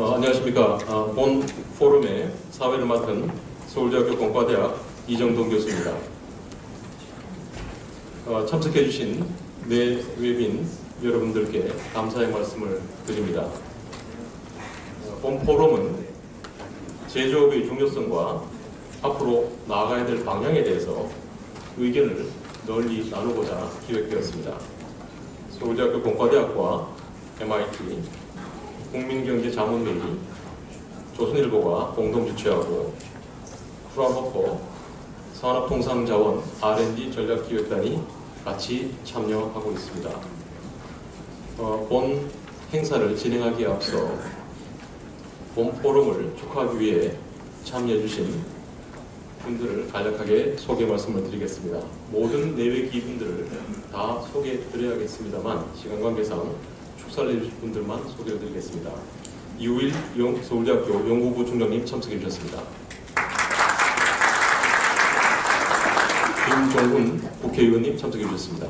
안녕하십니까. 본 포럼의 사회를 맡은 서울대학교 공과대학 이정동 교수입니다. 참석해 주신 내 외빈 여러분들께 감사의 말씀을 드립니다. 본 포럼은 제조업의 중요성과 앞으로 나아가야 될 방향에 대해서 의견을 널리 나누고자 기획되었습니다. 서울대학교 공과대학과 MIT, 국민경제자문회의, 조선일보가 공동 주최하고 프라운호퍼 산업통상자원 R&D 전략기획단이 같이 참여하고 있습니다. 본 행사를 진행하기에 앞서 본 포럼을 축하하기 위해 참여해 주신 분들을 간략하게 소개 말씀을 드리겠습니다. 모든 내외 기분들을 다 소개해 드려야겠습니다만 시간 관계상 축사를 해주신 분들만 소개해 드리겠습니다. 이우일 서울대학교 연구부 총장님 참석해 주셨습니다. 김종훈 국회의원님 참석해 주셨습니다.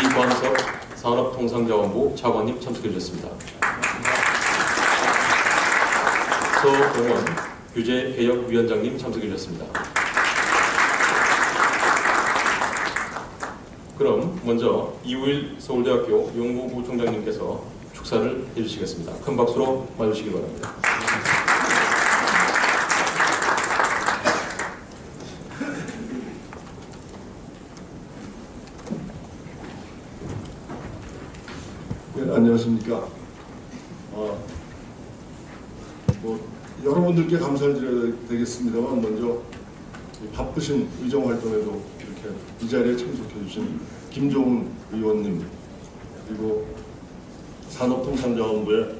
이관석 산업통상자원부 차관님 참석해 주셨습니다. 서동원 규제개혁위원장님 참석해 주셨습니다. 그럼 먼저 이우일 서울대학교 연구부 총장님께서 축사를 해주시겠습니다. 큰 박수로 맞으시기 바랍니다. 네, 안녕하십니까. 여러분들께 감사를 드려야 되겠습니다만 먼저 바쁘신 의정활동에도 이렇게 이 자리에 참석해 주신 김종훈 의원님, 그리고 산업통상자원부의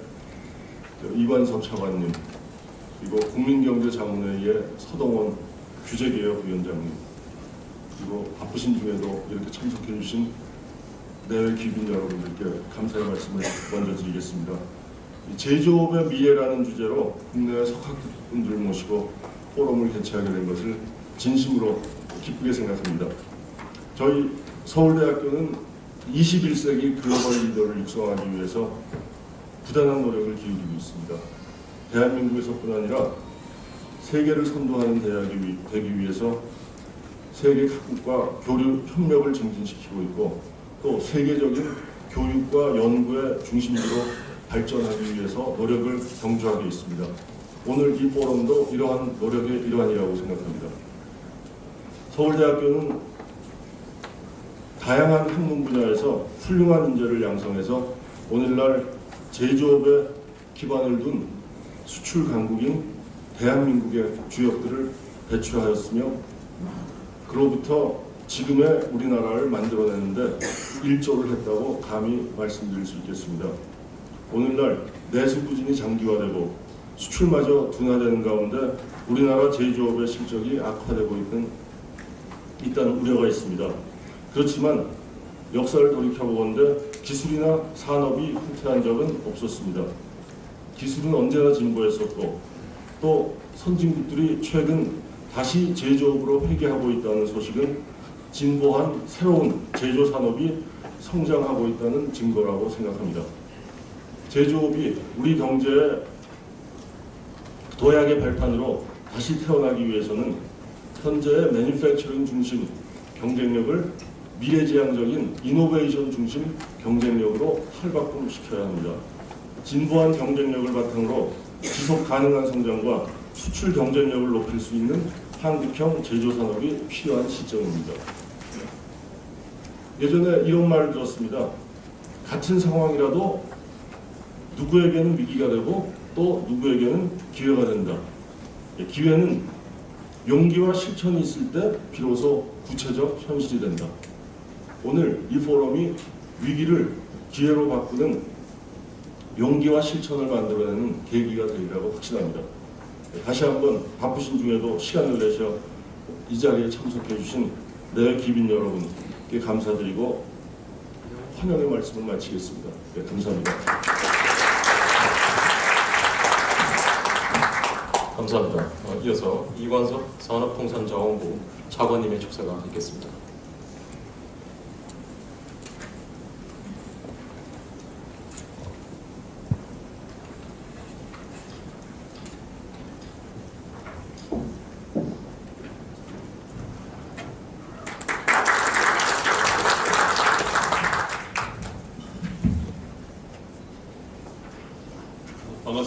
이관섭 차관님, 그리고 국민경제자문회의의 서동원 규제개혁위원장님, 그리고 바쁘신 중에도 이렇게 참석해 주신 내외 귀빈 여러분들께 감사의 말씀을 먼저 드리겠습니다. 제조업의 미래라는 주제로 국내외 석학분들을 모시고 포럼을 개최하게 된 것을 진심으로 기쁘게 생각합니다. 저희 서울대학교는 21세기 글로벌 리더를 육성하기 위해서 부단한 노력을 기울이고 있습니다. 대한민국에서뿐 아니라 세계를 선도하는 대학이 되기 위해서 세계 각국과 교류 협력을 증진시키고 있고, 또 세계적인 교육과 연구의 중심지로 발전하기 위해서 노력을 경주하고 있습니다. 오늘 이 포럼도 이러한 노력의 일환이라고 생각합니다. 서울대학교는 다양한 학문 분야에서 훌륭한 인재를 양성해서 오늘날 제조업에 기반을 둔 수출 강국인 대한민국의 주역들을 배출하였으며, 그로부터 지금의 우리나라를 만들어내는데 일조를 했다고 감히 말씀드릴 수 있겠습니다. 오늘날 내수 부진이 장기화되고 수출마저 둔화되는 가운데 우리나라 제조업의 실적이 악화되고 있다는 우려가 있습니다. 그렇지만 역사를 돌이켜보건대 기술이나 산업이 후퇴한 적은 없었습니다. 기술은 언제나 진보했었고, 또 선진국들이 최근 다시 제조업으로 회귀하고 있다는 소식은 진보한 새로운 제조 산업이 성장하고 있다는 증거라고 생각합니다. 제조업이 우리 경제의 도약의 발판으로 다시 태어나기 위해서는 현재의 매니팩처링 중심 경쟁력을 미래지향적인 이노베이션 중심 경쟁력으로 탈바꿈시켜야 합니다. 진보한 경쟁력을 바탕으로 지속 가능한 성장과 수출 경쟁력을 높일 수 있는 한국형 제조산업이 필요한 시점입니다. 예전에 이런 말을 들었습니다. 같은 상황이라도 누구에게는 위기가 되고 또 누구에게는 기회가 된다. 기회는 용기와 실천이 있을 때 비로소 구체적 현실이 된다. 오늘 이 포럼이 위기를 기회로 바꾸는 용기와 실천을 만들어내는 계기가 되리라고 확신합니다. 다시 한번 바쁘신 중에도 시간을 내셔 이 자리에 참석해 주신 내 귀빈 여러분께 감사드리고 환영의 말씀을 마치겠습니다. 네, 감사합니다. 감사합니다. 이어서 이관석 산업통상자원부 차관님의 축사가 있겠습니다.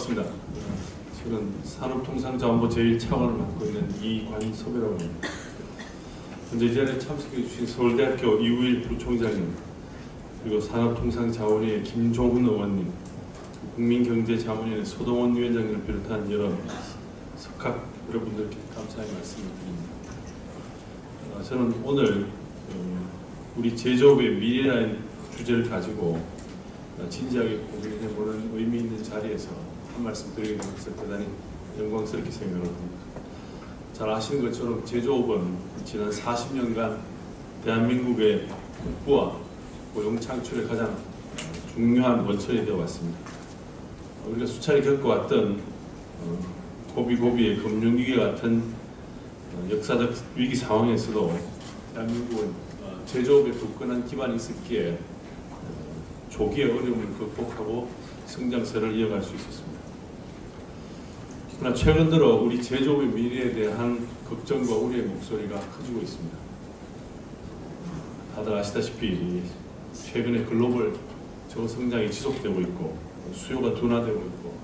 반갑습니다. 저는 산업통상자원부 제1차관을 맡고 있는 이관섭이라고 합니다. 현재 이 자리에 참석해 주신 서울대학교 이우일 부총장님, 그리고 산업통상자원위의 김종훈 의원님, 국민경제자문위원회 소동원 위원장님을 비롯한 여러 석학 여러분들께 감사의 말씀을 드립니다. 저는 오늘 우리 제조업의 미래라는 주제를 가지고 진지하게 고민해보는 의미 있는 자리에서 한 말씀 드리게 된 것을 대단히 영광스럽게 생각합니다. 잘 아시는 것처럼 제조업은 지난 40년간 대한민국의 국부와 고용 창출의 가장 중요한 원천이 되어 왔습니다. 우리가 수차례 겪어왔던 고비고비의 금융위기 같은 역사적 위기 상황에서도 대한민국은 제조업에 굳건한 기반이 있었기에 조기의 어려움을 극복하고 성장세를 이어갈 수 있었습니다. 그러나 최근 들어 우리 제조업의 미래에 대한 걱정과 우려의 목소리가 커지고 있습니다. 다들 아시다시피 최근에 글로벌 저성장이 지속되고 있고 수요가 둔화되고 있고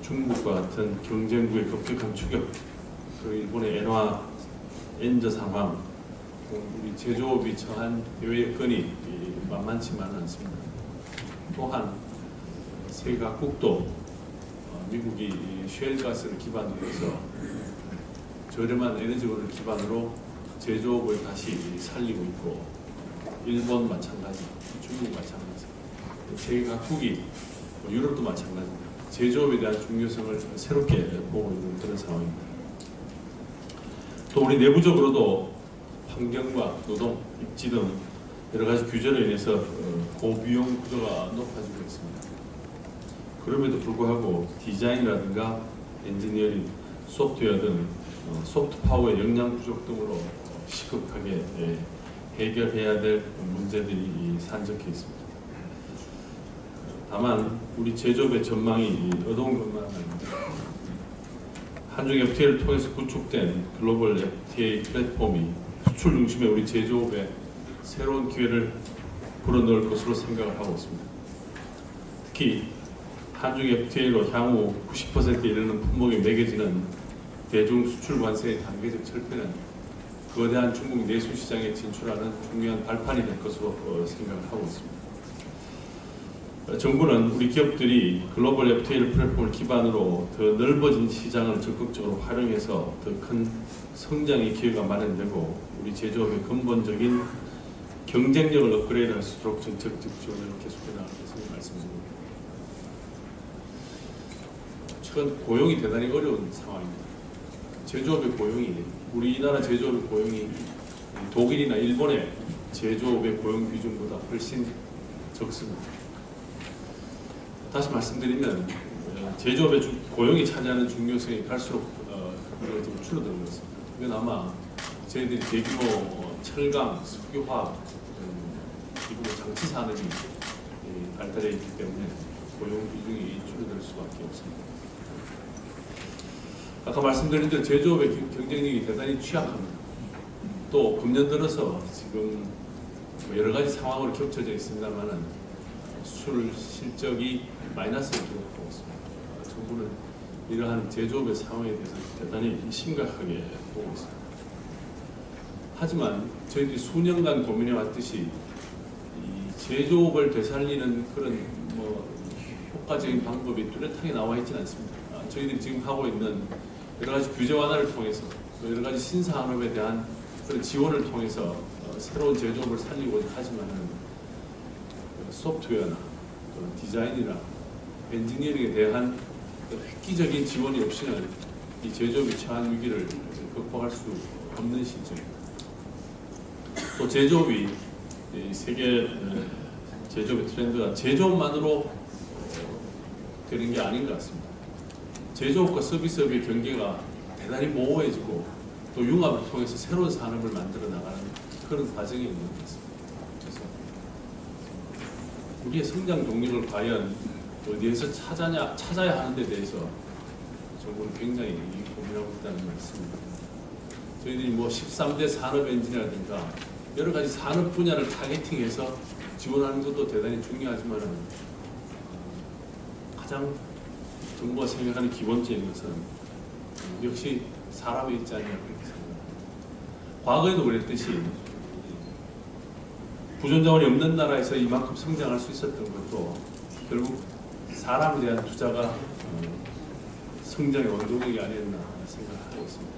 중국과 같은 경쟁국의 급격한 추격, 그리고 일본의 엔화 상황, 우리 제조업이 처한 해외 건이 만만치만은 않습니다. 또한 세계 각국도 미국이 셰일가스를 기반으로 해서 저렴한 에너지원을 기반으로 제조업을 다시 살리고 있고, 일본 마찬가지, 중국 마찬가지, 세계 각국이 유럽도 마찬가지입니다. 제조업에 대한 중요성을 새롭게 보고 있는 그런 상황입니다. 또 우리 내부적으로도 환경과 노동, 입지 등 여러 가지 규제로 인해서 고비용 구조가 높아지고 있습니다. 그럼에도 불구하고 디자인이라든가 엔지니어링, 소프트웨어 등 소프트 파워의 역량 부족 등으로 시급하게 해결해야 될 문제들이 산적해 있습니다. 다만 우리 제조업의 전망이 어두운 것만 아닙니다. 한중 FTA를 통해서 구축된 글로벌 FTA 플랫폼이 수출 중심의 우리 제조업에 새로운 기회를 불어넣을 것으로 생각을 하고 있습니다. 특히 한중 FTA로 향후 90%에 이르는 품목이 매겨지는 대중 수출 관세의 단계적 철폐는 거대한 중국 내수 시장에 진출하는 중요한 발판이 될 것으로 생각을 하고 있습니다. 정부는 우리 기업들이 글로벌 FTA 플랫폼을 기반으로 더 넓어진 시장을 적극적으로 활용해서 더 큰 성장의 기회가 마련되고 우리 제조업의 근본적인 경쟁력을 업그레이드할 수 있도록 정책적 지원을 계속해 나갈 것을 말씀드립니다. 최근 고용이 대단히 어려운 상황입니다. 제조업의 고용이, 우리나라 제조업의 고용이 독일이나 일본의 제조업의 고용 비중보다 훨씬 적습니다. 다시 말씀드리면 제조업의 고용이 차지하는 중요성이 갈수록 좀 줄어들고 있습니다. 이건 아마 저희들이 대규모 철강, 석유화학, 대규모 장치 산업이 발달해 있기 때문에 고용 비중이 줄어들 수밖에 없습니다. 아까 말씀드린 대로 제조업의 경쟁력이 대단히 취약합니다. 또 금년 들어서 지금 여러 가지 상황으로 겹쳐져 있습니다만은 수출 실적이 마이너스를 기록하고 있습니다. 정부는 이러한 제조업의 상황에 대해서 대단히 심각하게 보고 있습니다. 하지만 저희들이 수년간 고민해 왔듯이 이 제조업을 되살리는 그런 효과적인 방법이 뚜렷하게 나와 있지는 않습니다. 저희들이 지금 하고 있는 여러 가지 규제 완화를 통해서 또 여러 가지 신산업에 대한 그런 지원을 통해서 새로운 제조업을 살리고자 하지만은 소프트웨어나 디자인이나 엔지니어링에 대한 획기적인 지원이 없이는 이 제조업이 처한 위기를 극복할 수 없는 실정입니다. 또 제조업이 세계 제조업의 트렌드가 제조업만으로 되는 게 아닌 것 같습니다. 제조업과 서비스업의 경계가 대단히 모호해지고 또 융합을 통해서 새로운 산업을 만들어 나가는 그런 과정이 있는 것 같습니다. 그래서 우리의 성장 동력을 과연 어디에서 찾아야 하는 데 대해서 정부는 굉장히 고민하고 있다는 말씀입니다. 저희들이 13대 산업 엔진이라든가 여러 가지 산업 분야를 타겟팅해서 지원하는 것도 대단히 중요하지만 가장 정부가 생각하는 기본적인 것은 역시 사람이 있지 않냐 그렇게 생각합니다. 과거에도 그랬듯이 부존자원이 없는 나라에서 이만큼 성장할 수 있었던 것도 결국 사람에 대한 투자가 성장의 원동력이 아니었나 생각하고 있습니다.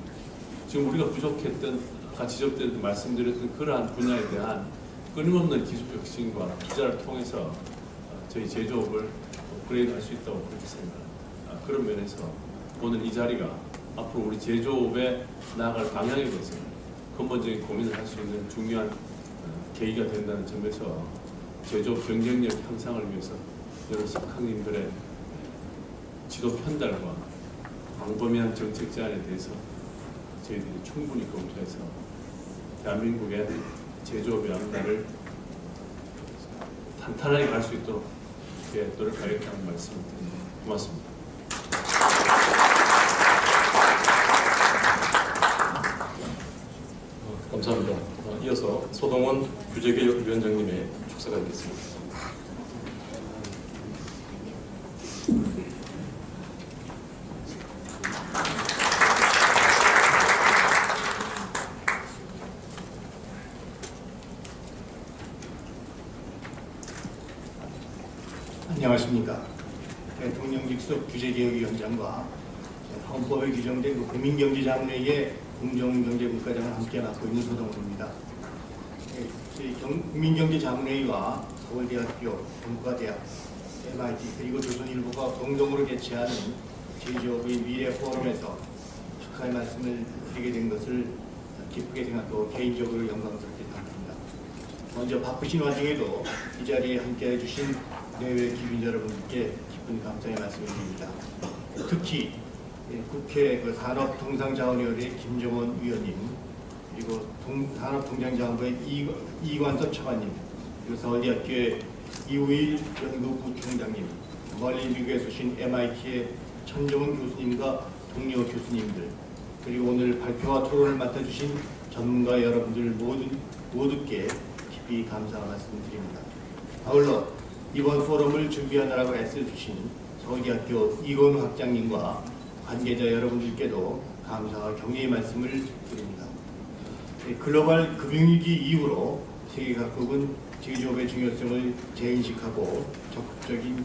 지금 우리가 부족했던, 아까 지적드렸던 말씀드렸던 그러한 분야에 대한 끊임없는 기술 혁신과 투자를 통해서 저희 제조업을 업그레이드할 수 있다고 그렇게 생각합니다. 그런 면에서 오늘 이 자리가 앞으로 우리 제조업에 나아갈 방향에 대해서 근본적인 고민을 할 수 있는 중요한 계기가 된다는 점에서 제조업 경쟁력 향상을 위해서 여러 석학님들의 지도 편달과 광범위한 정책 제안에 대해서 저희들이 충분히 검토해서 대한민국의 제조업의 앞날을 탄탄하게 갈 수 있도록 노력하겠다는 말씀을 드립니다. 고맙습니다. 감사합니다. 이어서 소동원 규제개혁위원장님의 축사가 있겠습니다. 안녕하십니까. 대통령 직속 규제개혁위원장과 헌법에 규정된 국민경제자문회의 공정경제국가장을 함께 맡고 있는 소동원입니다. 저희 국민경제자문회의와 서울대학교, 동국대학, MIT 그리고 조선일보가 공동으로 개최하는 제조업의 미래 포럼에서 축하의 말씀을 드리게 된 것을 기쁘게 생각하고 개인적으로 영광스럽게 생각합니다. 먼저 바쁘신 와중에도 이 자리에 함께해 주신 내외 기빈 여러분께 깊은 감사의 말씀을 드립니다. 특히 국회 산업통상자원위원회 김정원 위원님, 그리고 산업통상자원부의 이관섭 차관님, 그리고 서울대학교의 이우일 연구부총장님, 멀리 미국에서 오신 MIT의 천정훈 교수님과 동료 교수님들, 그리고 오늘 발표와 토론을 맡아주신 전문가 여러분들 모두께 깊이 감사의 말씀드립니다. 아울러 이번 포럼을 준비하느라고 애써주신 서울대학교 이건우 학장님과 관계자 여러분들께도 감사와 격려의 말씀을 드립니다. 글로벌 금융위기 이후로 세계 각국은 제조업의 중요성을 재인식하고 적극적인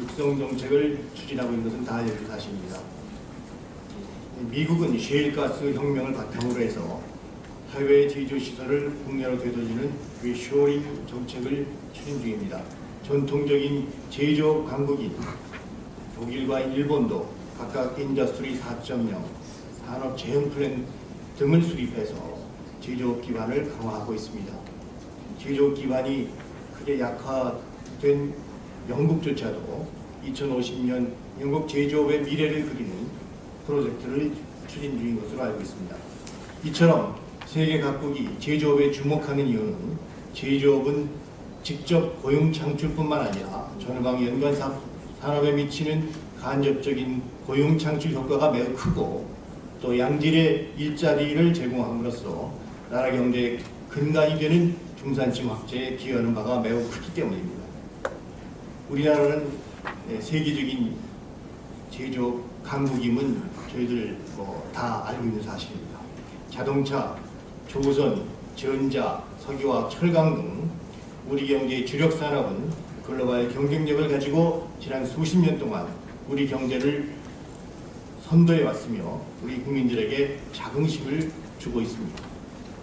육성 정책을 추진하고 있는 것은 다 알려진 사실입니다. 미국은 셰일가스 혁명을 바탕으로 해서 해외 제조시설을 국내로 되돌리는 리쇼링 정책을 추진 중입니다. 전통적인 제조업 강국인 독일과 일본도 각각 인더스트리 4.0, 산업 재형 플랜 등을 수립해서 제조업 기반을 강화하고 있습니다. 제조업 기반이 크게 약화된 영국조차도 2050년 영국 제조업의 미래를 그리는 프로젝트를 추진 중인 것으로 알고 있습니다. 이처럼 세계 각국이 제조업에 주목하는 이유는 제조업은 직접 고용 창출뿐만 아니라 전방 연관 산업에 미치는 간접적인 고용 창출 효과가 매우 크고 또 양질의 일자리를 제공함으로써 나라 경제의 근간이 되는 중산층 확대에 기여하는 바가 매우 크기 때문입니다. 우리나라는 세계적인 제조업 강국임은 저희들 다 알고 있는 사실입니다. 자동차, 조선, 전자, 석유화학, 철강 등 우리 경제의 주력 산업은 글로벌 경쟁력을 가지고 지난 수십 년 동안 우리 경제를 선도해 왔으며 우리 국민들에게 자긍심을 주고 있습니다.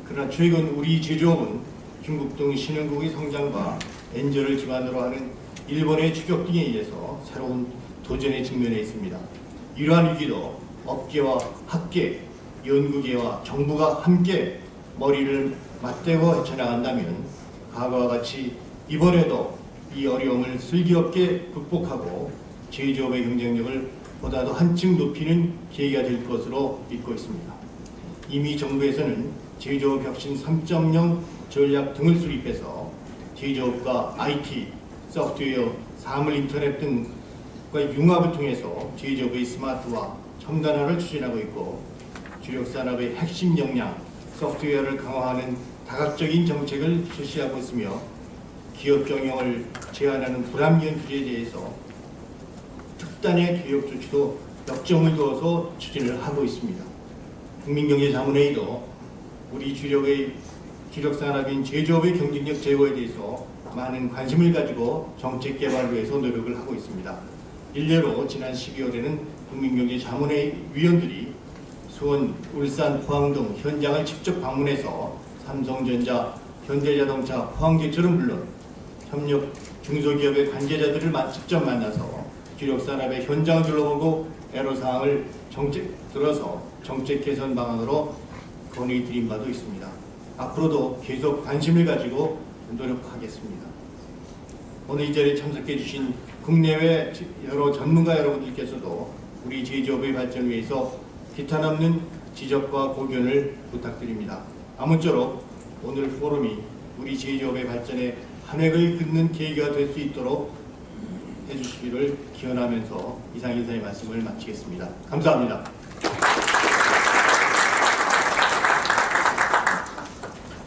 그러나 최근 우리 제조업은 중국 등 신흥국의 성장과 엔저를 기반으로 하는 일본의 추격 등에 의해서 새로운 도전에 직면해 있습니다. 이러한 위기도 업계와 학계, 연구계와 정부가 함께 머리를 맞대고 헤쳐나간다면 과거와 같이 이번에도 이 어려움을 슬기롭게 극복하고 제조업의 경쟁력을 보다도 한층 높이는 계기가 될 것으로 믿고 있습니다. 이미 정부에서는 제조업 혁신 3.0 전략 등을 수립해서 제조업과 IT, 소프트웨어, 사물 인터넷 등과 융합을 통해서 제조업의 스마트화, 첨단화를 추진하고 있고 주력 산업의 핵심 역량, 소프트웨어를 강화하는 다각적인 정책을 실시하고 있으며 기업 경영을 제한하는 불합리한 규제에 대해서 특단의 개혁 조치도 역점을 두어서 추진을 하고 있습니다. 국민경제자문회의도 우리 주력 산업인 제조업의 경쟁력 제고에 대해서 많은 관심을 가지고 정책 개발을 위해서 노력을 하고 있습니다. 일례로 지난 12월에는 국민경제자문회의 위원들이 수원, 울산, 포항 등 현장을 직접 방문해서 삼성전자, 현대자동차, 포항제철은 물론 협력 중소기업의 관계자들을 직접 만나서 주력산업의 현장을 둘러보고 애로사항을 들어서 정책 개선 방안으로 건의드린 바도 있습니다. 앞으로도 계속 관심을 가지고 노력하겠습니다. 오늘 이 자리에 참석해 주신 국내외 여러 전문가 여러분들께서도 우리 제조업의 발전을 위해서 기탄 없는 지적과 고견을 부탁드립니다. 아무쪼록 오늘 포럼이 우리 제조업의 발전에 한 획을 긋는 계기가 될 수 있도록 해주시기를 기원하면서 이상 인사의 말씀을 마치겠습니다. 감사합니다.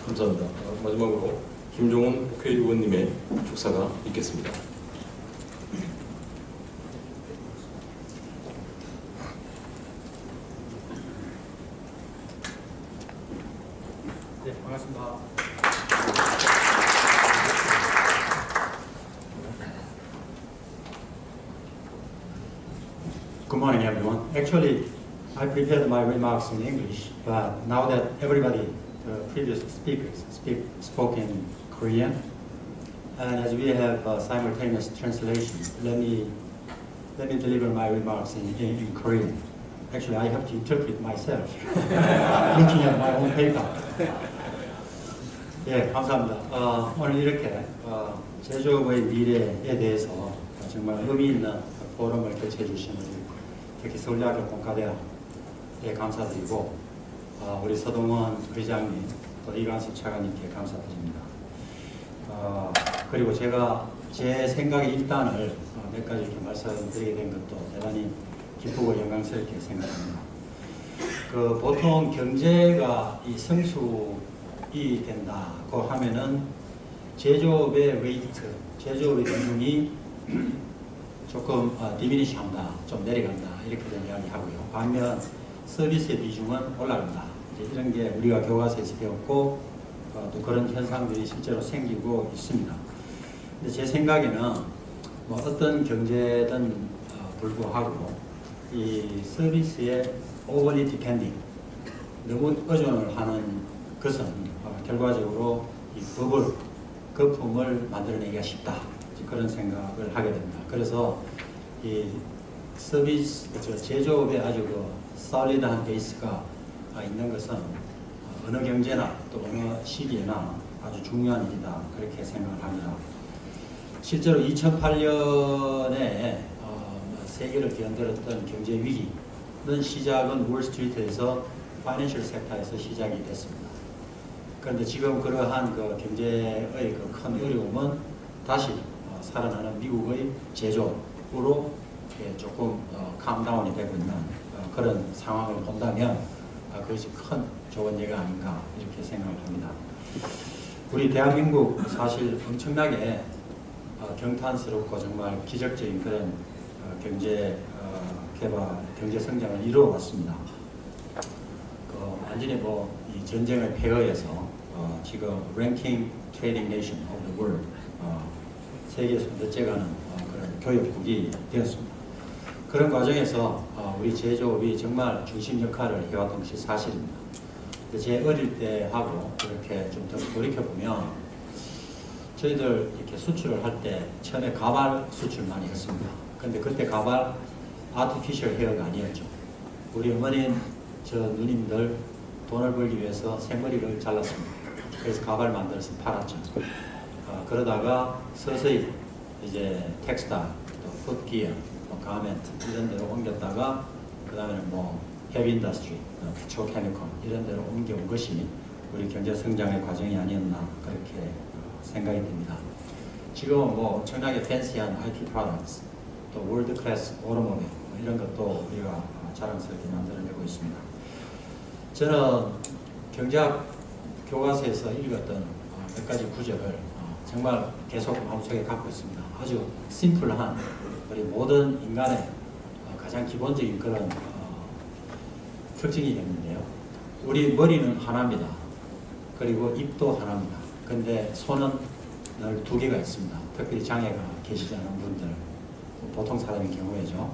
감사합니다. 마지막으로 김종훈 국회의원님의 축사가 있겠습니다. 네, 반갑습니다. Good morning, everyone. Actually, I prepared my remarks in English, but now that everybody, the previous speakers, spoke in Korean, and as we have simultaneous translation, let me deliver my remarks in Korean. Actually, I have to interpret myself, looking at my own paper. 예, 감사합니다. 오늘 이렇게 제조업의 미래에 대해서 정말 의미 있는 포럼을 개최해 주신 우리 특히 서울대학교 공과대학에 감사드리고 우리 서동원 의장님 또 이관섭 차관님께 감사드립니다. 그리고 제가 제 생각의 일단을 몇 가지 이렇게 말씀드리게 된 것도 대단히 기쁘고 영광스럽게 생각합니다. 보통 경제가 이 성숙이 된다고 하면은 제조업의 웨이트, 제조업의 비중이 조금 디미니시 한다, 좀 내려간다 이렇게 이야기하고요. 반면 서비스의 비중은 올라간다. 이런 게 우리가 교과서에서 배웠고 또 그런 현상들이 실제로 생기고 있습니다. 근데 제 생각에는 뭐 어떤 경제든 불구하고 이 서비스에 overly depending, 너무 의존을 하는 것은 결과적으로 이 거품을 만들어내기가 쉽다. 그런 생각을 하게 됩니다. 그래서 이 서비스, 제조업에 아주 solid한 베이스가 있는 것은 어느 경제나 또 어느 시기에나 아주 중요한 일이다. 그렇게 생각을 합니다. 실제로 2008년에 세계를 뒤흔들었던 경제 위기는 시작은 월스트리트에서 파이낸셜 섹터에서 시작이 됐습니다. 그런데 지금 그러한 경제의 큰 어려움은 다시 살아나는 미국의 제조업으로 조금 캄다운이 되고 있는 그런 상황을 본다면 그것이 큰 좋은 예가 아닌가 이렇게 생각을 합니다. 우리 대한민국 사실 엄청나게 경탄스럽고 정말 기적적인 그런 경제 개발, 경제 성장을 이루어 왔습니다. 완전히 이 전쟁의 폐허에서 지금 랭킹 트레이딩 네이션 오브 더 월드 세계에서 몇째 가는 그런 교역국이 되었습니다. 그런 과정에서 우리 제조업이 정말 중심 역할을 해왔던 것이 사실입니다. 근데 제 어릴 때 하고 이렇게 좀 더 돌이켜보면 저희들 이렇게 수출을 할 때 처음에 가발 수출 많이 했습니다. 근데 그때 가발 아티피셜 헤어가 아니었죠. 우리 어머님, 저 누님들 돈을 벌기 위해서 생머리를 잘랐습니다. 그래서 가발 만들어서 팔았죠. 그러다가 서서히 이제 텍스타일, 또 풋기어, 가멘트 이런 데로 옮겼다가 그 다음에는 헤비 인더스트리, 페트로케미컬 이런 데로 옮겨온 것이 우리 경제 성장의 과정이 아니었나 그렇게 생각이 됩니다. 지금은 엄청나게 팬시한 IT 프로덕트, 또 월드 클래스 오토모빌 이런 것도 우리가 자랑스럽게 만들어내고 있습니다. 저는 경제학 교과서에서 읽었던 몇 가지 구절을 정말 계속 마음속에 갖고 있습니다. 아주 심플한 우리 모든 인간의 가장 기본적인 그런 특징이겠는데요. 우리 머리는 하나입니다. 그리고 입도 하나입니다. 근데 손은 늘 두 개가 있습니다. 특별히 장애가 계시지 않은 분들, 보통 사람의 경우에죠.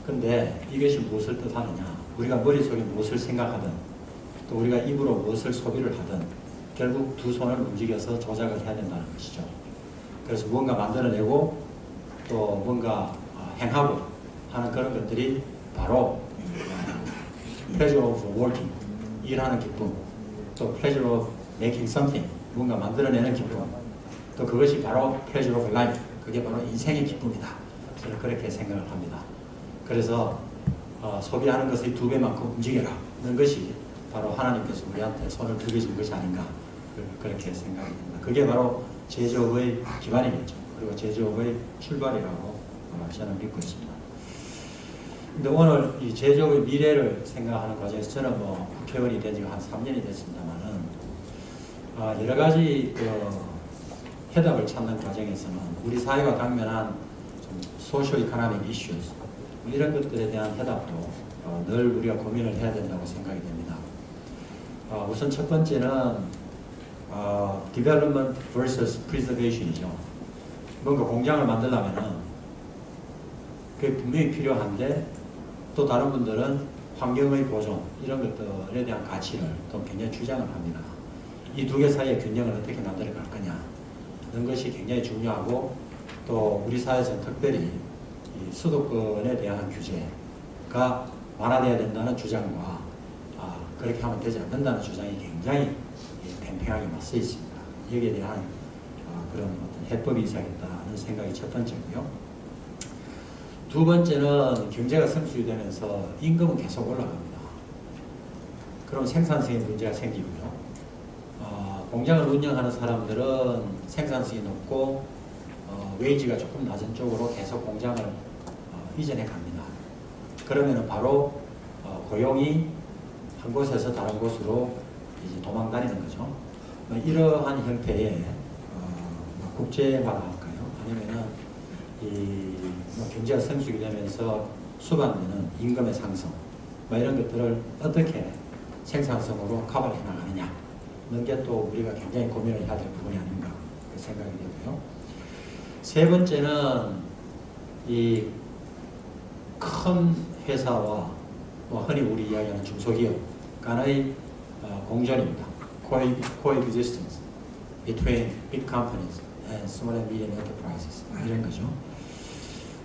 근데 이것이 무엇을 뜻하느냐? 우리가 머릿속에 무엇을 생각하든 또 우리가 입으로 무엇을 소비를 하든 결국 두 손을 움직여서 조작을 해야 된다는 것이죠. 그래서 무언가 만들어내고 또 뭔가 행하고 하는 그런 것들이 바로 pleasure of working, 일하는 기쁨, 또 pleasure of making something, 뭔가 만들어내는 기쁨, 또 그것이 바로 pleasure of life, 그게 바로 인생의 기쁨이다. 저는 그렇게 생각을 합니다. 그래서 소비하는 것의 2배만큼 움직여라 하는 것이 바로 하나님께서 우리한테 손을 두 개 준 것이 아닌가 그렇게 생각이 됩니다. 그게 바로 제조업의 기반이겠죠. 그리고 제조업의 출발이라고 저는 믿고 있습니다. 근데 오늘 이 제조업의 미래를 생각하는 과정에서 저는 뭐 국회의원이 된 지가 한 3년이 됐습니다만은 여러 가지 해답을 찾는 과정에서는 우리 사회가 당면한 소시오 이코노믹 이슈스 이런 것들에 대한 해답도 늘 우리가 고민을 해야 된다고 생각이 됩니다. 우선 첫 번째는 development versus preservation이죠. 뭔가 공장을 만들려면은 그게 분명히 필요한데 또 다른 분들은 환경의 보존 이런 것들에 대한 가치를 또 굉장히 주장을 합니다. 이 두 개 사이의 균형을 어떻게 만들어 갈 거냐 하는 것이 굉장히 중요하고 또 우리 사회에서는 특별히 이 수도권에 대한 규제가 완화되어야 된다는 주장과 그렇게 하면 되지 않는다는 주장이 굉장히 팽팽하게 맞서 있습니다. 여기에 대한 그런 어떤 해법이 있어야겠다는 생각이 첫 번째고요. 두 번째는 경제가 성숙되면서 임금은 계속 올라갑니다. 그럼 생산성의 문제가 생기고요. 공장을 운영하는 사람들은 생산성이 높고 웨이지가 조금 낮은 쪽으로 계속 공장을 이전해 갑니다. 그러면 바로 고용이 한 곳에서 다른 곳으로 이제 도망다니는 거죠. 이러한 형태의 국제화랄까요? 아니면은 경제가 성숙이 되면서 수반되는 임금의 상승, 이런 것들을 어떻게 생산성으로 커버해 나가느냐 하는 게 또 우리가 굉장히 고민을 해야 될 부분이 아닌가 생각이 되고요. 세 번째는 이 큰 회사와 흔히 우리 이야기하는 중소기업 간의 공존입니다. coexistence between big companies and small and medium enterprises 이런 거죠.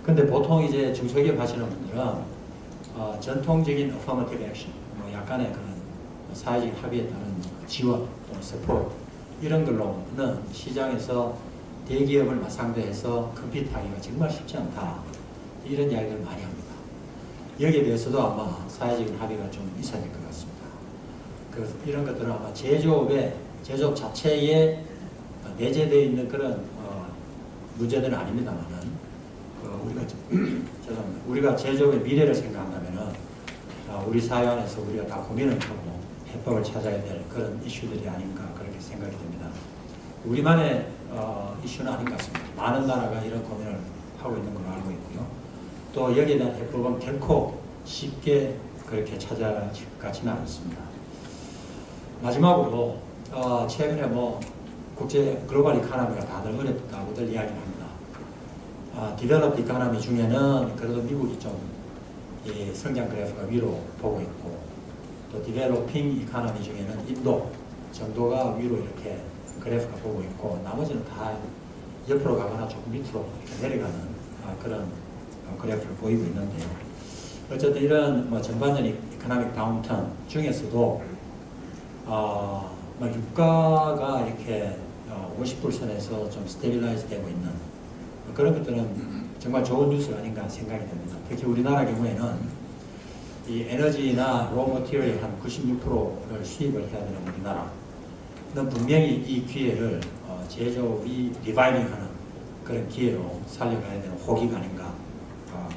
근데 보통 이제 중소기업 하시는 분들은 전통적인 affirmative action, 약간의 그런 사회적인 합의에 따른 지원 또는 support 이런 걸로는 시장에서 대기업을 상대해서 컴피트하기가 정말 쉽지 않다. 이런 이야기를 많이 합니다. 여기에 대해서도 아마 사회적인 합의가 좀 있어야 될 것 같습니다. 그래서 이런 것들은 아마 제조업 자체에 내재되어 있는 그런 문제들은 아닙니다만은 우리가 제조업의 미래를 생각한다면은 우리 사회 안에서 우리가 다 고민을 하고 해법을 찾아야 될 그런 이슈들이 아닌가 그렇게 생각이 됩니다. 우리만의 이슈는 아닌 것 같습니다. 많은 나라가 이런 고민을 하고 있는 걸로 알고 있고요. 또 여기에 대한 해법은 결코 쉽게 그렇게 찾아질 것 같지는 않습니다. 마지막으로 최근에 국제 글로벌 이코노미가 다들 어렵다고들 이야기를 합니다. 디벨롭 이코노미 중에는 그래도 미국이 좀 성장 그래프가 위로 보고 있고 또 디벨로핑 이코노미 중에는 인도 정도가 위로 이렇게 그래프가 보고 있고 나머지는 다 옆으로 가거나 조금 밑으로 이렇게 내려가는 그런 그래프를 보이고 있는데요. 어쨌든 이런 전반적인 이코노믹 다운턴 중에서도 유가가 이렇게 50%선에서 좀 스테빌라이즈 되고 있는 그런 것들은 정말 좋은 뉴스가 아닌가 생각이 됩니다. 특히 우리나라 경우에는 이 에너지나 로 머티리얼의 한 96%를 수입을 해야 되는 우리나라는 분명히 이 기회를 제조업이 리바이빙하는 그런 기회로 살려가야 되는 호기가 아닌가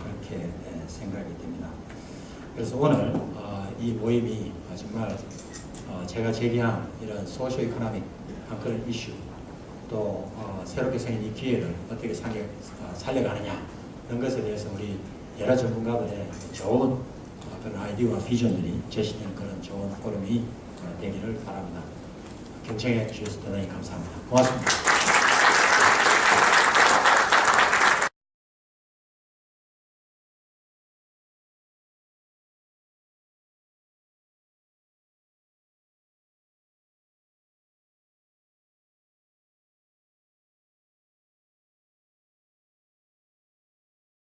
그렇게 생각이 됩니다. 그래서 오늘 이 모임이 정말 제가 제기한 이런 소시오 이코노믹 그런 이슈 또 새롭게 생긴 이 기회를 어떻게 살려가느냐 이런 것에 대해서 우리 여러 전문가들의 좋은 그런 아이디어와 비전들이 제시되는 그런 좋은 포럼이 되기를 바랍니다. 경청해 주셔서 대단히 감사합니다. 고맙습니다.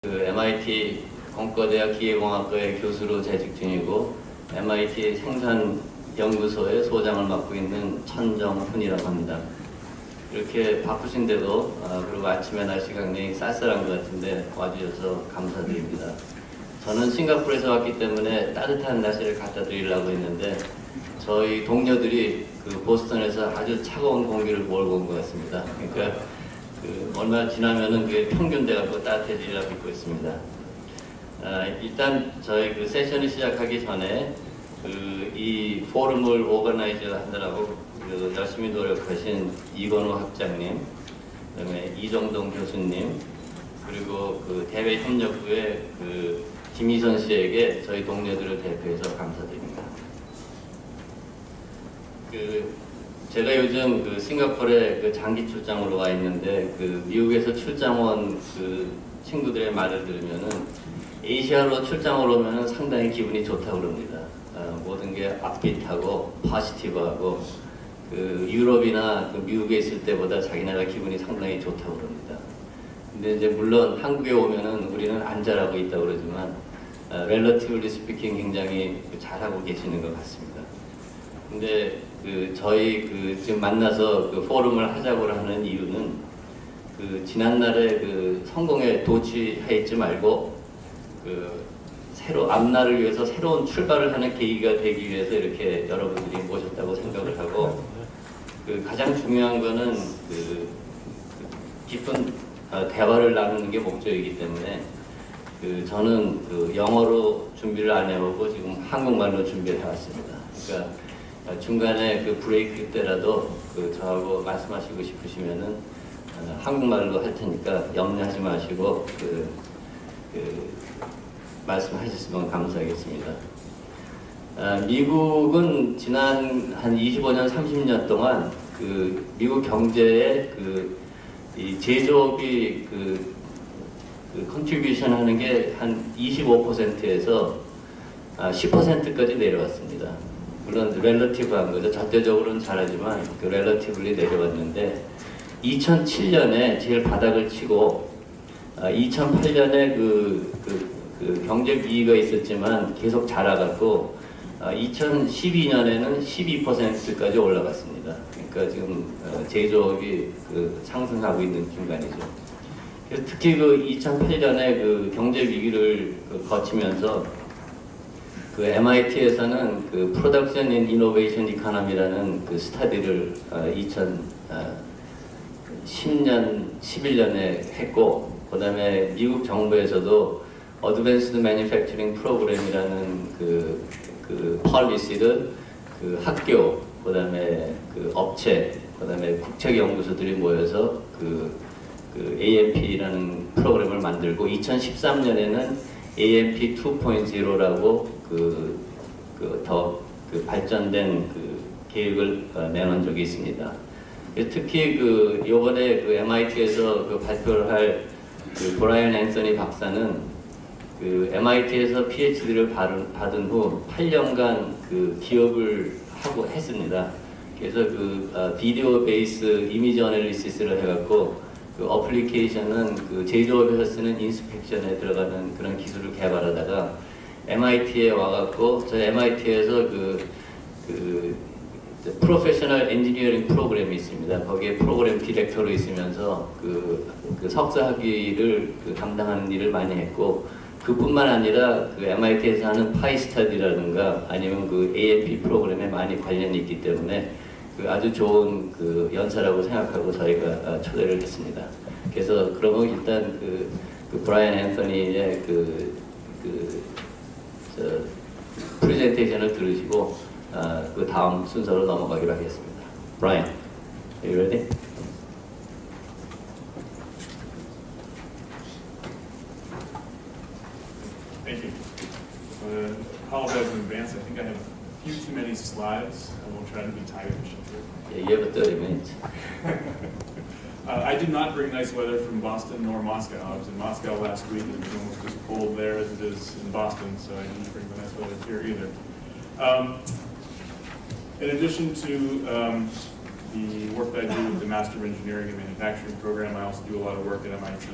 그 MIT 공과대학 기계공학과의 교수로 재직 중이고 MIT 생산연구소의 소장을 맡고 있는 천정훈이라고 합니다. 이렇게 바쁘신데도 그리고 아침에 날씨가 굉장히 쌀쌀한 것 같은데 와주셔서 감사드립니다. 저는 싱가포르에서 왔기 때문에 따뜻한 날씨를 갖다 드리려고 했는데 저희 동료들이 그 보스턴에서 아주 차가운 공기를 몰고 온 것 같습니다. 그러니까 얼마 지나면은 그게 평균 돼갖고 따뜻해지리라고 믿고 있습니다. 일단 저희 그 세션이 시작하기 전에 이 포럼을 오거나이즈 하느라고 열심히 노력하신 이건우 학장님, 그다음에 이정동 교수님, 그리고 그 대외협력부의 그 김희선 씨에게 저희 동료들을 대표해서 감사드립니다. 제가 요즘 그 싱가포르에 그 장기 출장으로 와 있는데 그 미국에서 출장 온 그 친구들의 말을 들으면은 아시아로 출장을 오면은 상당히 기분이 좋다고 그럽니다. 모든 게 업비트하고 포지티브하고 그 유럽이나 그 미국에 있을 때보다 자기네가 기분이 상당히 좋다고 그럽니다. 근데 이제 물론 한국에 오면은 우리는 안 잘하고 있다고 그러지만 relatively speaking 굉장히 잘하고 계시는 것 같습니다. 근데 저희 지금 만나서 그 포럼을 하자고 하는 이유는 지난날에 성공에 도취해있지 말고 새로 앞날을 위해서 새로운 출발을 하는 계기가 되기 위해서 이렇게 여러분들이 모셨다고 생각을 하고 가장 중요한 거는 깊은 대화를 나누는 게 목적이기 때문에 저는 영어로 준비를 안 해보고 지금 한국말로 준비를 해왔습니다. 그러니까 중간에 브레이크 때라도 저하고 말씀하시고 싶으시면은 한국말로 할 테니까 염려하지 마시고 말씀하셨으면 감사하겠습니다. 미국은 지난 한 25년, 30년 동안 미국 경제에 이 제조업이 컨트리뷰션 하는 게 한 25%에서 10%까지 내려왔습니다. 물론 relative한 거죠. 절대적으로는 잘하지만 relatively 내려왔는데 2007년에 제일 바닥을 치고 2008년에 경제 위기가 있었지만 계속 자라갔고 2012년에는 12%까지 올라갔습니다. 그러니까 지금 제조업이 상승하고 있는 중간이죠. 그래서 특히 2008년에 경제 위기를 거치면서 MIT에서는 Production and Innovation Economy라는 스터디를 2010년, 11년에 했고, 그 다음에 미국 정부에서도 Advanced Manufacturing Program이라는 폴리시를 학교, 그 다음에 업체, 그 다음에 국책연구소들이 모여서 AMP라는 프로그램을 만들고 2013년에는 AMP 2.0라고 더 발전된 계획을 내놓은 적이 있습니다. 특히 요번에 MIT에서 발표를 할 브라이언 앤서니 박사는 MIT에서 PhD를 받은 후 8년간 기업을 했습니다. 그래서 비디오 베이스 이미지 어널리시스를 해갖고 어플리케이션은 제조업에서 쓰는 인스펙션에 들어가는 그런 기술을 개발하다가 MIT에 와갖고 저 MIT에서 프로페셔널 엔지니어링 프로그램이 있습니다. 거기에 프로그램 디렉터로 있으면서 석사 학위를 담당하는 일을 많이 했고 그뿐만 아니라 MIT에서 하는 파이 스터디라든가 아니면 AMP 프로그램에 많이 관련이 있기 때문에 아주 좋은 연사라고 생각하고 저희가 초대를 했습니다. 그래서 그러면 일단 브라이언 앤서니의 프레젠테이션을 들으시고 다음 순서로 넘어가기로 하겠습니다. Brian, are you ready? I think I have a few too many slides. I will try to be time efficient here. Yeah, you have 30 minutes. I did not bring nice weather from Boston nor Moscow. I was in Moscow last week, and it was almost as cold there as it is in Boston, so I didn't bring the nice weather here either. In addition to the work that I do with the Master of Engineering and Manufacturing program, I also do a lot of work at MIT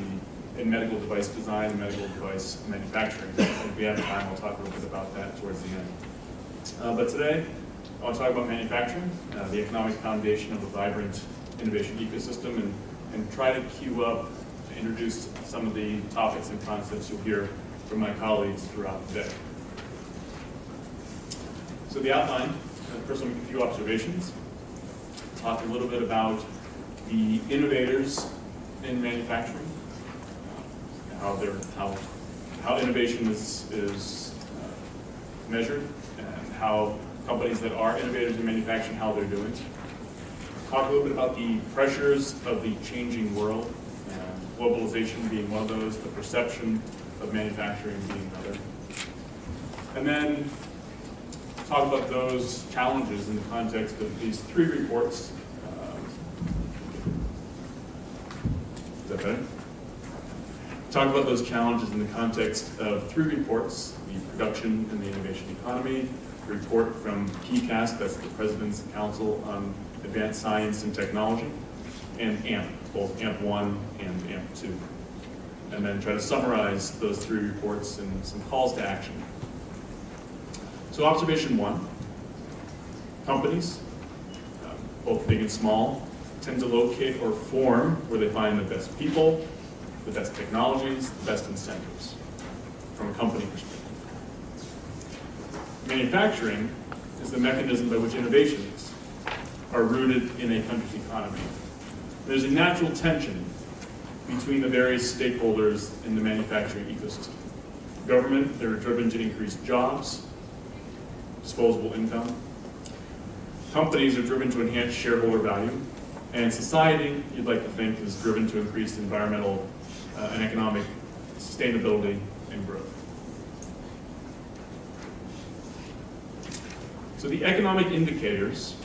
in medical device design and medical device manufacturing. And if we have time, I'll talk a little bit about that towards the end. But today, I want to talk about manufacturing, the economic foundation of a vibrant innovation ecosystem, and try to queue up, introduce some of the topics and concepts you'll hear from my colleagues throughout the day. So the outline, first I'll make a few observations, talk a little bit about the innovators in manufacturing, how innovation is measured, and how companies that are innovators in manufacturing, how they're doing. Talk a little bit about the pressures of the changing world, globalization being one of those, the perception of manufacturing being another. And then talk about those challenges in the context of these three reports. Is that better? Talk about those challenges in the context of three reports: the production and the innovation economy, the report from PCAST, that's the President's Council on Advanced Science and Technology, and AMP, both AMP1 and AMP2. And then try to summarize those three reports and some calls to action. So observation one, companies, both big and small, tend to locate or form where they find the best people, the best technologies, the best incentives from a company perspective. Manufacturing is the mechanism by which innovations are rooted in a country's economy. There's a natural tension between the various stakeholders in the manufacturing ecosystem. Government, they're driven to increase jobs, disposable income. Companies are driven to enhance shareholder value. And society, you'd like to think, is driven to increase environmental and economic sustainability and growth. So the economic indicators,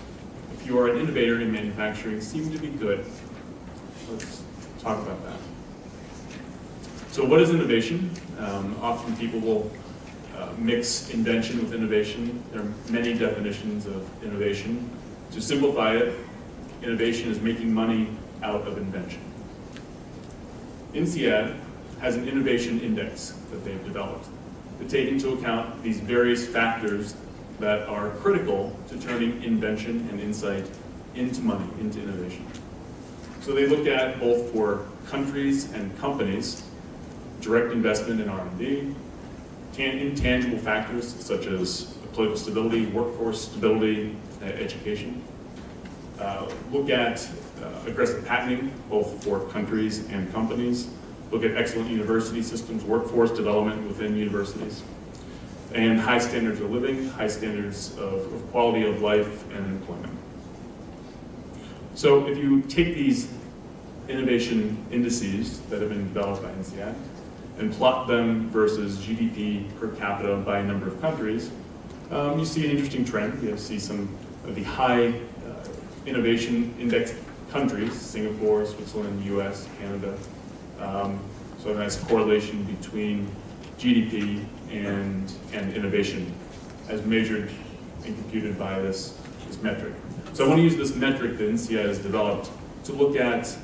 if you are an innovator in manufacturing, seem to be good. Let's talk about that. So what is innovation? Often people will mix invention with innovation. There are many definitions of innovation. To simplify it, innovation is making money out of invention. INSEAD has an innovation index that they've developed to take into account these various factors that are critical to turning invention and insight into money, into innovation. So they look at, both for countries and companies, direct investment in R&D, intangible factors such as political stability, workforce stability, education. Look at aggressive patenting, both for countries and companies. Look at excellent university systems, workforce development within universities, and high standards of living, high standards of quality of life and employment. So if you take these innovation indices that have been developed by INSEAD and plot them versus GDP per capita by a number of countries, you see an interesting trend. You see some of the high innovation index countries, Singapore, Switzerland, US, Canada. So a nice correlation between GDP and innovation as measured and computed by this metric. So I want to use this metric that INSEAD has developed to look at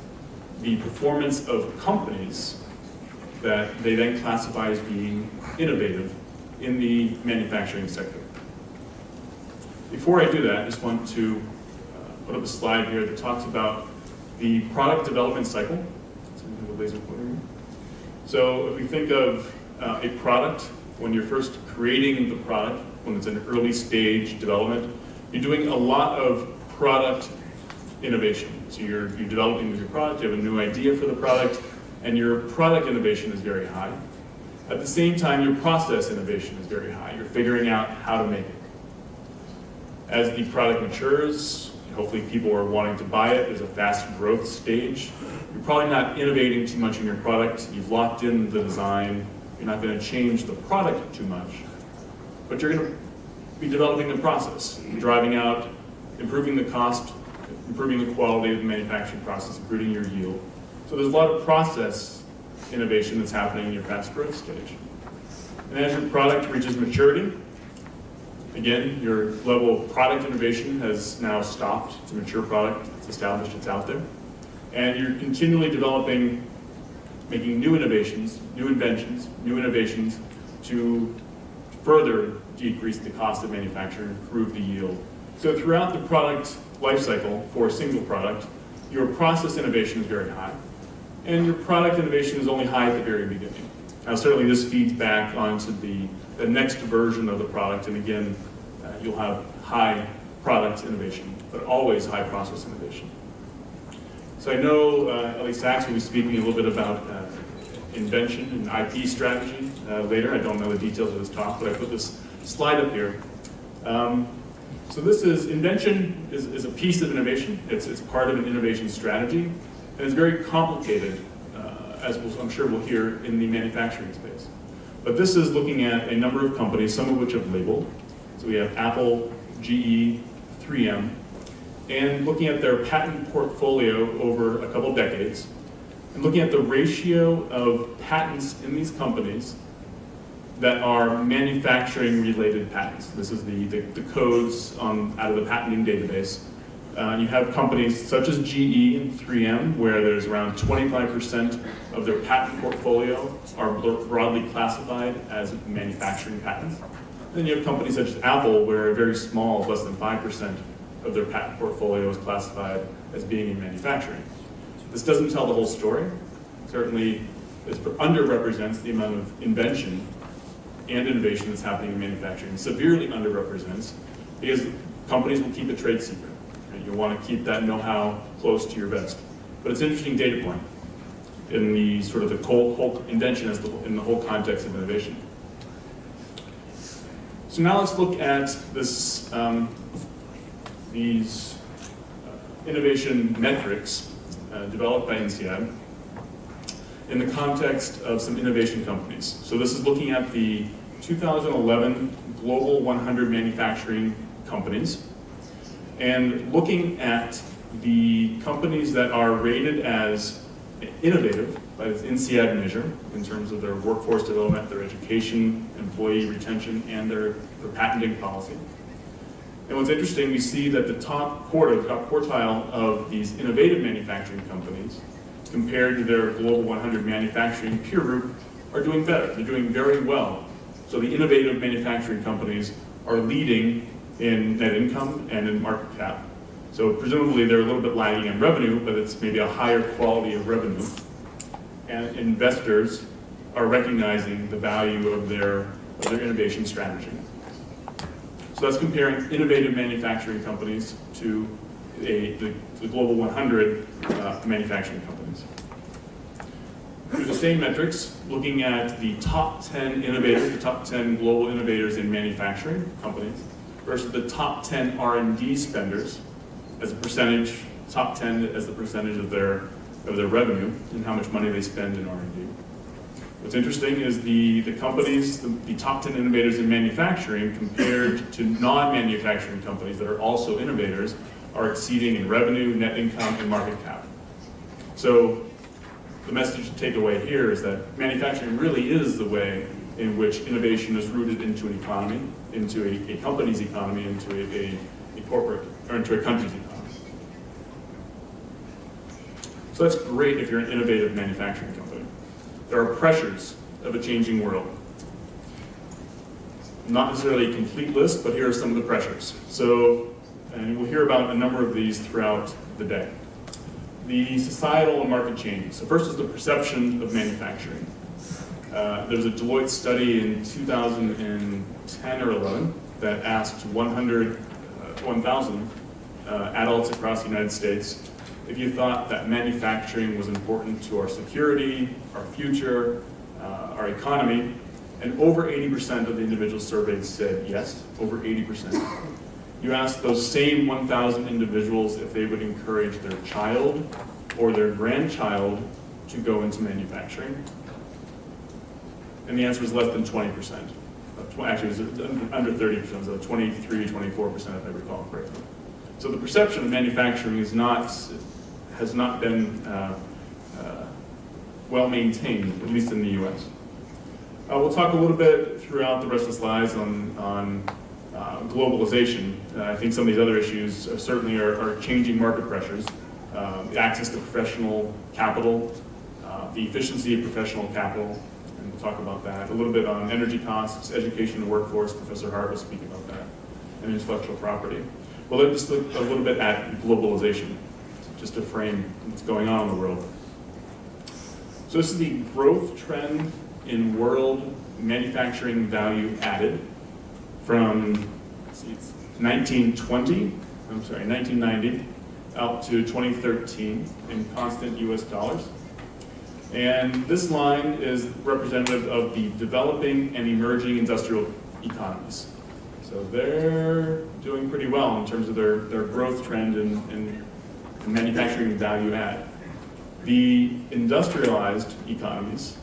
the performance of companies that they then classify as being innovative in the manufacturing sector. Before I do that, I just want to put up a slide here that talks about the product development cycle. So if we think of a product, when you're first creating the product, when it's an early stage development, you're doing a lot of product innovation. So you're developing your product, you have a new idea for the product, and your product innovation is very high. At the same time, your process innovation is very high. You're figuring out how to make it. As the product matures, hopefully people are wanting to buy it. There's a fast growth stage. You're probably not innovating too much in your product. You've locked in the design. You're not going to change the product too much. But you're going to be developing the process, driving out, improving the cost, improving the quality of the manufacturing process, improving your yield. So there's a lot of process innovation that's happening in your fast growth stage. And as your product reaches maturity, again, your level of product innovation has now stopped. It's a mature product, it's established, it's out there. And you're continually developing, making new innovations, new inventions, new innovations to further decrease the cost of manufacture, improve the yield. So throughout the product life cycle for a single product, your process innovation is very high, and your product innovation is only high at the very beginning. Now certainly this feeds back onto the next version of the product, and again, you'll have high product innovation, but always high process innovation. So I know Ellie Sachs will be speaking a little bit about invention and IP strategy later. I don't know the details of this talk, but I put this slide up here. So this is, invention is a piece of innovation. It's part of an innovation strategy, and it's very complicated, as I'm sure we'll hear in the manufacturing space. But this is looking at a number of companies, some of which have labeled. So we have Apple, GE, 3M, and looking at their patent portfolio over a couple decades, and looking at the ratio of patents in these companies that are manufacturing-related patents. This is the codes out of the patenting database. You have companies such as GE and 3M, where there's around 25% of their patent portfolio are broadly classified as manufacturing patents. Then you have companies such as Apple, where very small, less than 5% of their patent portfolio is classified as being in manufacturing. This doesn't tell the whole story. Certainly, it underrepresents the amount of invention and innovation that's happening in manufacturing. Severely underrepresents because companies will keep a trade secret. Right? You'll want to keep that know-how close to your vest. But it's an interesting data point in the sort of the whole invention in the whole context of innovation. So now let's look at this, these innovation metrics developed by INSEAD in the context of some innovation companies. So this is looking at the 2011 Global 100 manufacturing companies and looking at the companies that are rated as innovative by this INSEAD measure in terms of their workforce development, their education, employee retention, and their patenting policy. And what's interesting, we see that the top quartile of these innovative manufacturing companies compared to their Global 100 manufacturing peer group are doing better. They're doing very well. So the innovative manufacturing companies are leading in net income and in market cap. So presumably they're a little bit lagging in revenue, but it's maybe a higher quality of revenue. And investors are recognizing the value of their innovation strategy. So that's comparing innovative manufacturing companies to the Global 100 manufacturing companies. Through the same metrics, looking at the top 10 innovators, the top 10 global innovators in manufacturing companies versus the top 10 R&D spenders as a percentage, top 10 as the percentage of their revenue and how much money they spend in R&D. What's interesting is the companies, the top 10 innovators in manufacturing compared to non-manufacturing companies that are also innovators are exceeding in revenue, net income, and market cap. So the message to take away here is that manufacturing really is the way in which innovation is rooted into an economy, into a company's economy, into a corporate, or into a country's economy. So that's great if you're an innovative manufacturing company. There are pressures of a changing world. Not necessarily a complete list, but here are some of the pressures. So, and we'll hear about a number of these throughout the day. The societal and market changes. So first is the perception of manufacturing. There was a Deloitte study in 2010 or 11 that asked 1,000 adults across the United States if you thought that manufacturing was important to our security, our future, our economy, and over 80% of the individuals surveyed said yes, over 80%. You asked those same 1,000 individuals if they would encourage their child or their grandchild to go into manufacturing, and the answer was less than 20% actually it was under 30%, so 23, 24% if I recall correctly. So the perception of manufacturing has not been well maintained, at least in the U.S. We'll talk a little bit throughout the rest of the slides on globalization. I think some of these other issues certainly are changing market pressures. The access to professional capital, the efficiency of professional capital, and we'll talk about that. A little bit on energy costs, education and workforce, Professor Hart will speak about that, and intellectual property. Well, let's look a little bit at globalization, just to frame what's going on in the world. So this is the growth trend in world manufacturing value added from 1990 out to 2013 in constant US dollars. And this line is representative of the developing and emerging industrial economies. So they're doing pretty well in terms of their growth trend in manufacturing value add. The industrialized economies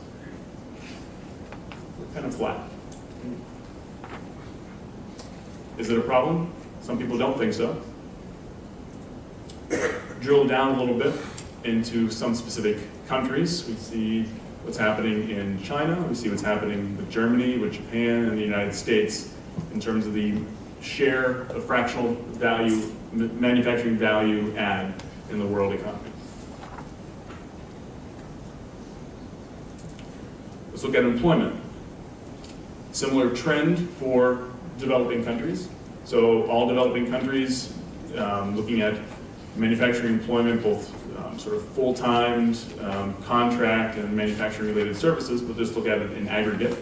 are kind of flat. Is it a problem? Some people don't think so. Drill down a little bit into some specific countries. We see what's happening in China, we see what's happening with Germany, with Japan, and the United States in terms of the share of fractional value, manufacturing value add in the world economy. Let's look at employment. Similar trend for developing countries. So all developing countries looking at manufacturing employment, both sort of full-time, contract, and manufacturing-related services, but just look at it in aggregate.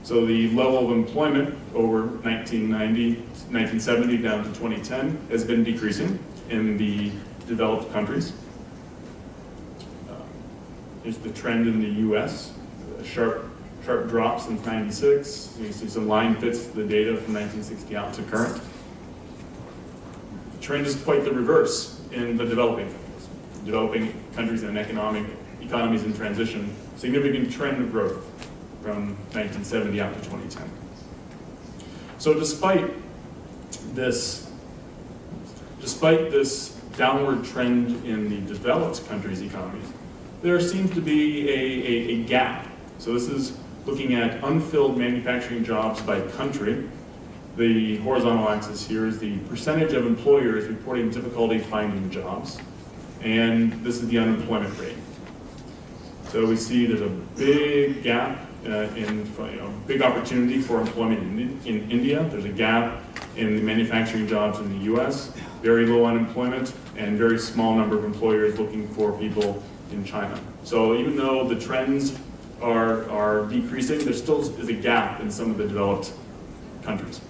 So the level of employment over 1970 down to 2010 has been decreasing in the developed countries. Here's the trend in the US, sharp drops in '96. You see some line fits to the data from 1960 out to current. The trend is quite the reverse in the developing countries. Developing countries and economies in transition, significant trend of growth from 1970 out to 2010. So despite this downward trend in the developed countries' economies, there seems to be a gap. So this is looking at unfilled manufacturing jobs by country. The horizontal axis here is the percentage of employers reporting difficulty finding jobs, and this is the unemployment rate. So we see there's a big gap big opportunity for employment in India. There's a gap in the manufacturing jobs in the US, very low unemployment, and very small number of employers looking for people in China. So even though the trends are decreasing, there still is a gap in some of the developed countries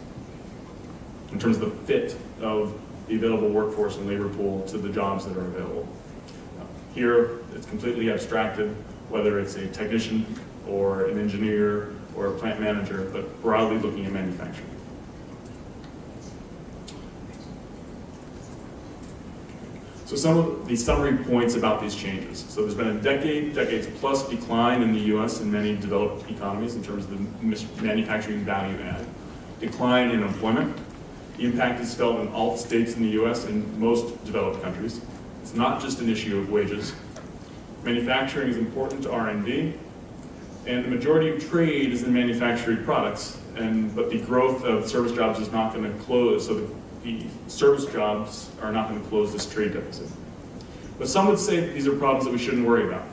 in terms of the fit of the available workforce and labor pool to the jobs that are available. Here, it's completely abstracted, whether it's a technician or an engineer or a plant manager, but broadly looking at manufacturing. So some of the summary points about these changes. So there's been a decades plus decline in the US and many developed economies in terms of the manufacturing value add. Decline in employment. The impact is felt in all states in the US and most developed countries. It's not just an issue of wages. Manufacturing is important to R&D, and the majority of trade is in manufactured products, but the growth of service jobs is not going to close, so the service jobs are not going to close this trade deficit. But some would say that these are problems that we shouldn't worry about.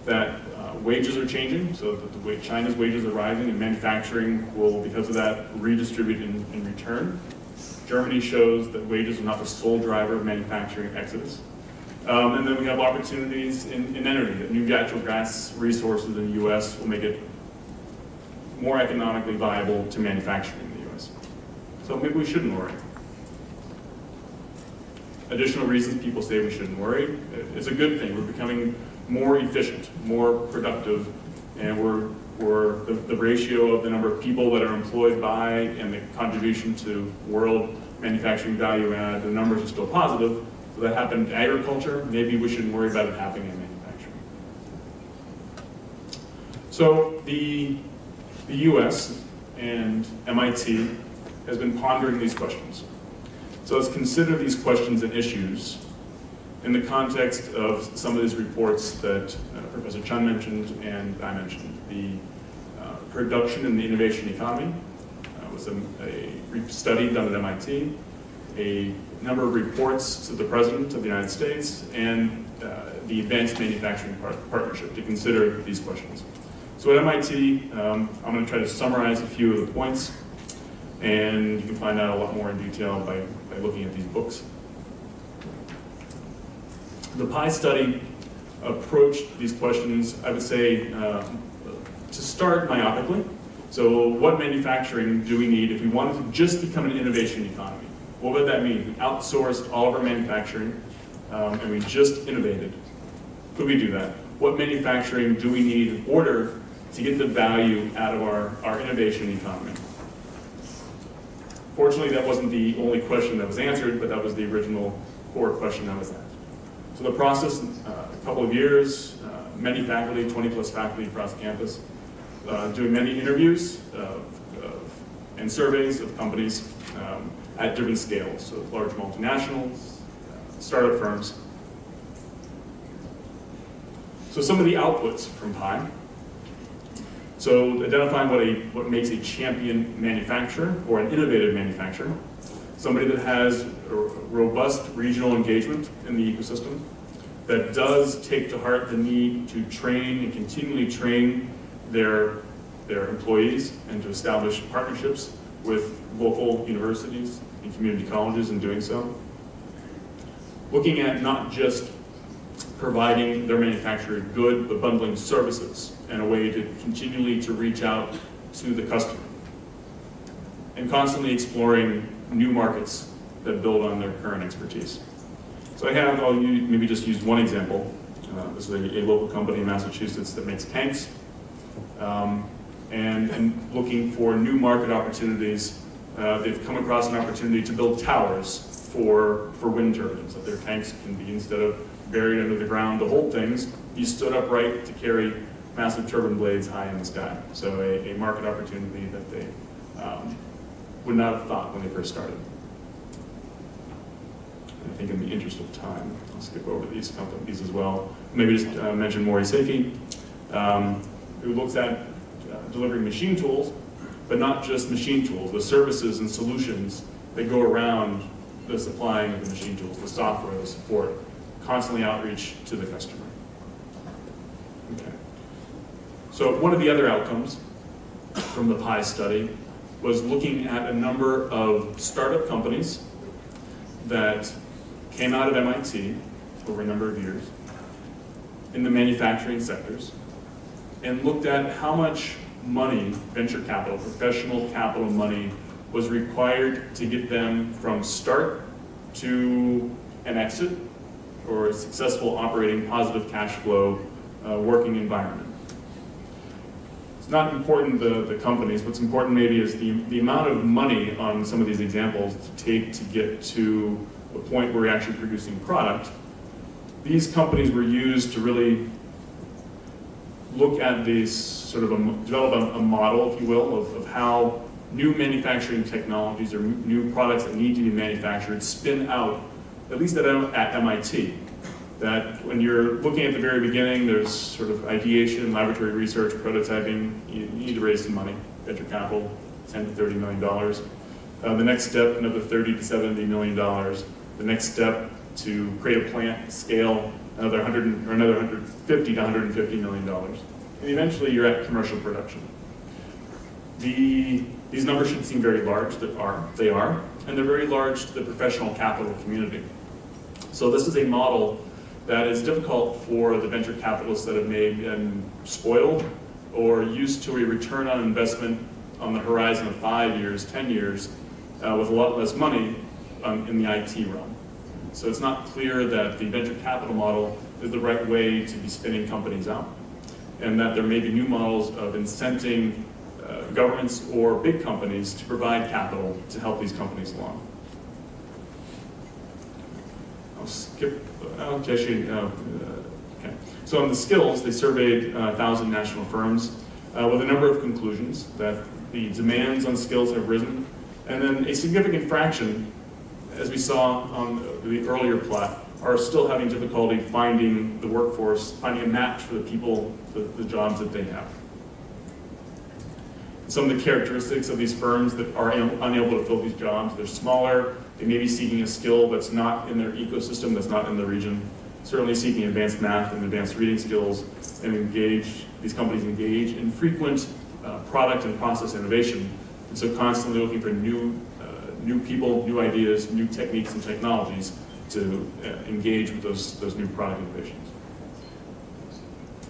That wages are changing, so that China's wages are rising, and manufacturing will, because of that, redistribute in return. Germany shows that wages are not the sole driver of manufacturing exodus. And then we have opportunities in energy, that new natural gas resources in the US will make it more economically viable to manufacture in the US. So maybe we shouldn't worry. Additional reasons people say we shouldn't worry. It's a good thing. We're becoming more efficient, more productive, and the ratio of the number of people that are employed by and the contribution to world manufacturing value add, the numbers are still positive. So that happened in agriculture. Maybe we shouldn't worry about it happening in manufacturing. So the the US and MIT has been pondering these questions. So let's consider these questions and issues in the context of some of these reports that Professor Chun mentioned and I mentioned. The production in the innovation economy was a study done at MIT, a number of reports to the President of the United States, and the Advanced Manufacturing Partnership to consider these questions. So at MIT, I'm going to try to summarize a few of the points, and you can find out a lot more in detail by looking at these books. The PI study approached these questions, I would say, to start myopically. So what manufacturing do we need if we wanted to just become an innovation economy? What would that mean? We outsourced all of our manufacturing and we just innovated. Could we do that? What manufacturing do we need in order to get the value out of our innovation economy? Fortunately, that wasn't the only question that was answered, but that was the original core question that was asked. So the process, a couple of years, many faculty, 20 plus faculty across campus, doing many interviews and surveys of companies at different scales, so large multinationals, startup firms. So some of the outputs from PI. So identifying what makes a champion manufacturer or an innovative manufacturer, somebody that has a robust regional engagement in the ecosystem, that does take to heart the need to train and continually train their employees and to establish partnerships with local universities and community colleges in doing so. Looking at not just providing their manufacturer good, but bundling services and a way to continually to reach out to the customer. And constantly exploring new markets that build on their current expertise. So I'll maybe just use one example. This is a local company in Massachusetts that makes tanks. And looking for new market opportunities, they've come across an opportunity to build towers for wind turbines, that their tanks can be, instead of buried under the ground to hold things, be stood upright to carry massive turbine blades high in the sky. So a market opportunity that they would not have thought when they first started. I think in the interest of time, I'll skip over these companies as well. Maybe just mention Mori Seiki, who looks at delivering machine tools, but not just machine tools, the services and solutions that go around the supplying of the machine tools, the software, the support, constantly outreach to the customer. Okay. So one of the other outcomes from the PI study was looking at a number of startup companies that came out of MIT over a number of years in the manufacturing sectors and looked at how much money, venture capital, professional capital money, was required to get them from start to an exit or a successful operating positive cash flow working environment. It's not important the companies, what's important maybe is the amount of money on some of these examples to take to get to a point where we're actually producing product. These companies were used to really look at these sort of develop a model, if you will, of how new manufacturing technologies or new products that need to be manufactured spin out, at least at MIT. That when you're looking at the very beginning, there's sort of ideation, laboratory research, prototyping, you need to raise some money, venture capital, $10 to $30 million. The next step, another $30 to $70 million. The next step, to create a plant, scale, another $150 to $150 million. And eventually you're at commercial production. These numbers should seem very large, they are, and they're very large to the professional capital community. So this is a model that is difficult for the venture capitalists that have maybe been spoiled or used to a return on investment on the horizon of 5 years, 10 years, with a lot less money in the IT realm. So it's not clear that the venture capital model is the right way to be spinning companies out, and that there may be new models of incenting governments or big companies to provide capital to help these companies along. I'll skip, okay. So on the skills, they surveyed 1,000 national firms. with a number of conclusions that the demands on skills have risen, and then a significant fraction, as we saw on the earlier plot, are still having difficulty finding the workforce, finding a match for the people, the jobs that they have. Some of the characteristics of these firms that are unable to fill these jobs: they're smaller, they may be seeking a skill that's not in their ecosystem, that's not in the region, certainly seeking advanced math and advanced reading skills, and these companies engage in frequent product and process innovation, and so constantly looking for new people, new ideas, new techniques and technologies to engage with those new product innovations.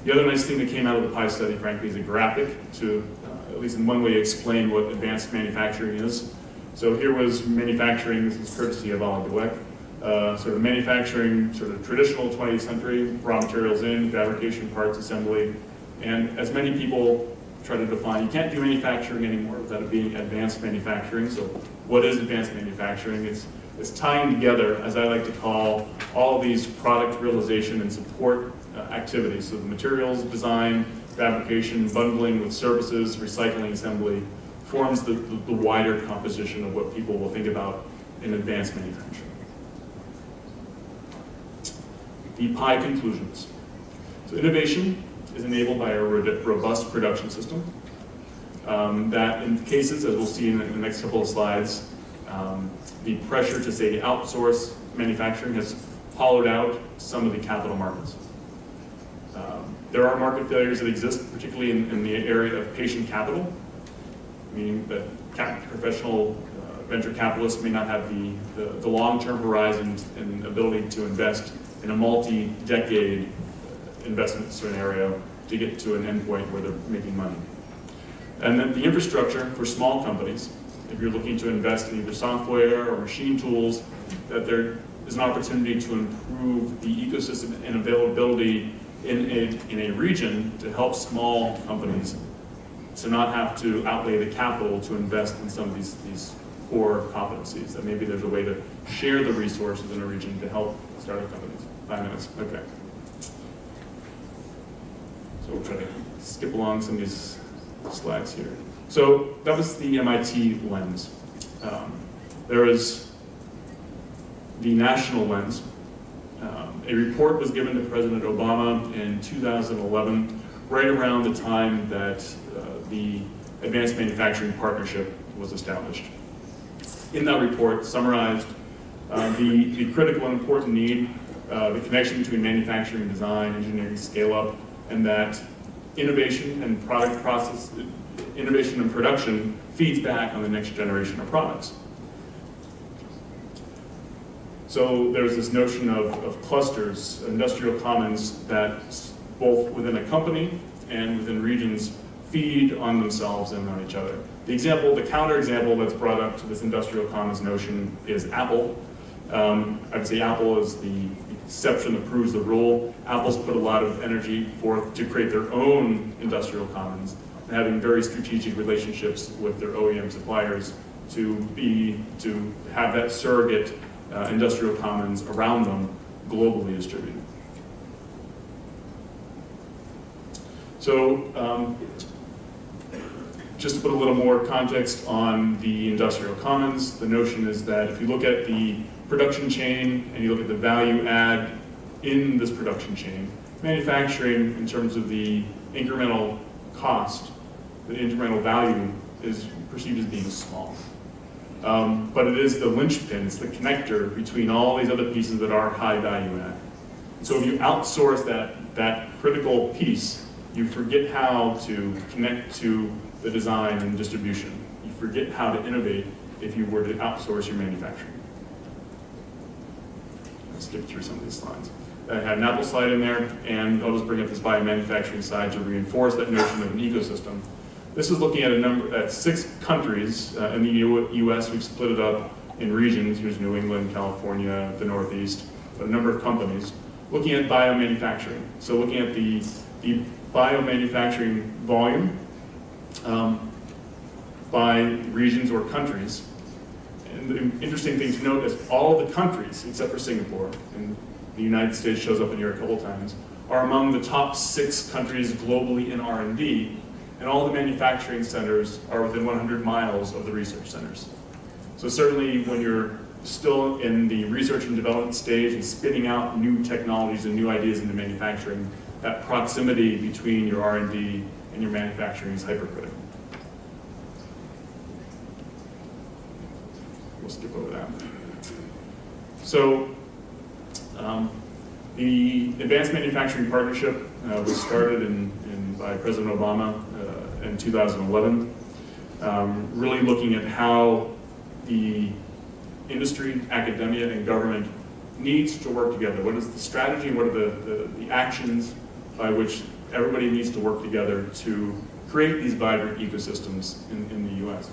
The other nice thing that came out of the PI study, frankly, is a graphic to, at least in one way, explain what advanced manufacturing is. So here was manufacturing, this is courtesy of Oleg Dweck, sort of manufacturing, sort of traditional 20th century, raw materials in, fabrication, parts, assembly, and as many people try to define, you can't do manufacturing anymore without it being advanced manufacturing. So what is advanced manufacturing? It's tying together, as I like to call, all of these product realization and support activities. So the materials design, fabrication, bundling with services, recycling, assembly, forms the wider composition of what people will think about in advanced manufacturing. The PI conclusions. So innovation is enabled by a robust production system that in cases, as we'll see in the next couple of slides, the pressure to, say, outsource manufacturing has hollowed out some of the capital markets. There are market failures that exist, particularly in the area of patient capital, meaning that professional venture capitalists may not have the long-term horizon and ability to invest in a multi-decade investment scenario to get to an endpoint where they're making money. And then the infrastructure for small companies, if you're looking to invest in either software or machine tools, that there is an opportunity to improve the ecosystem and availability in a region to help small companies to not have to outlay the capital to invest in some of these core competencies. That maybe there's a way to share the resources in a region to help startup companies. 5 minutes, okay. So we'll try to skip along some of these slides here. So that was the MIT lens. There is the national lens. A report was given to President Obama in 2011, right around the time that the Advanced Manufacturing Partnership was established. In that report, summarized the critical and important need, the connection between manufacturing, design, engineering, scale-up, and that innovation and product process, innovation and production feeds back on the next generation of products. So there's this notion of clusters, industrial commons, that both within a company and within regions feed on themselves and on each other. The counterexample that's brought up to this industrial commons notion is Apple. I would say Apple is the exception that proves the rule. Apple's put a lot of energy forth to create their own industrial commons, and having very strategic relationships with their OEM suppliers to have that surrogate industrial commons around them globally distributed. So just to put a little more context on the industrial commons, the notion is that if you look at the production chain and you look at the value add in this production chain, manufacturing in terms of the incremental cost, the incremental value is perceived as being small. But it is the linchpin, it's the connector between all these other pieces that are high value add. So if you outsource that critical piece, you forget how to connect to the design and distribution. You forget how to innovate if you were to outsource your manufacturing. I'll skip through some of these slides. I had an Apple slide in there, and I'll just bring up this biomanufacturing side to reinforce that notion of an ecosystem. This is looking at 6 countries in the US. We've split it up in regions. Here's New England, California, the Northeast, but a number of companies looking at biomanufacturing. So looking at the biomanufacturing volume by regions or countries. And the interesting thing to note is all of the countries, except for Singapore, and the United States shows up in here a couple times, are among the top 6 countries globally in R&D, and all the manufacturing centers are within 100 miles of the research centers. So certainly when you're still in the research and development stage and spinning out new technologies and new ideas into manufacturing, that proximity between your R&D and your manufacturing is hypercritical. We'll skip over that. So the Advanced Manufacturing Partnership was started by President Obama in 2011, really looking at how the industry, academia, and government needs to work together. What is the strategy and what are the actions by which everybody needs to work together to create these vibrant ecosystems in the US.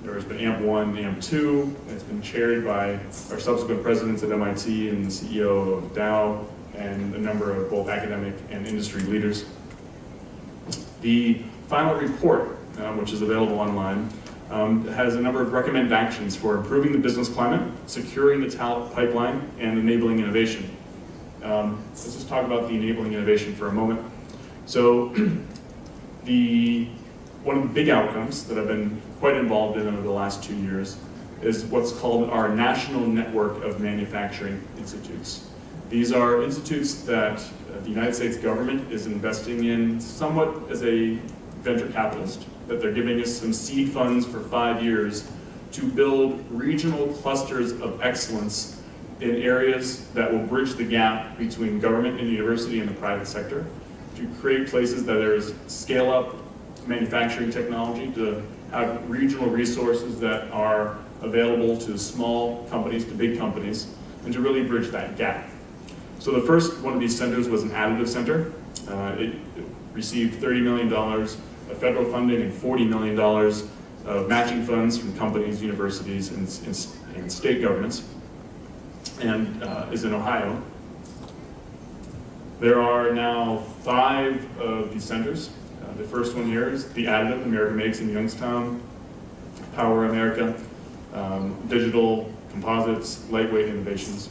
There has been AMP1, AMP2, it's been chaired by our subsequent presidents at MIT and the CEO of Dow, and a number of both academic and industry leaders. The final report, which is available online, has a number of recommended actions for improving the business climate, securing the talent pipeline, and enabling innovation. Let's just talk about the enabling innovation for a moment. So one of the big outcomes that I've been quite involved in over the last 2 years is what's called our National Network of Manufacturing Institutes. These are institutes that the United States government is investing in somewhat as a venture capitalist, that they're giving us some seed funds for 5 years to build regional clusters of excellence in areas that will bridge the gap between government and university and the private sector, to create places that there's scale-up manufacturing technology, to have regional resources that are available to small companies, to big companies, and to really bridge that gap. So the first one of these centers was an additive center. It received $30 million of federal funding and $40 million of matching funds from companies, universities, and state governments, and is in Ohio. There are now 5 of these centers. The first one here is the Additive America Makes in Youngstown, Power America, Digital Composites, Lightweight Innovations.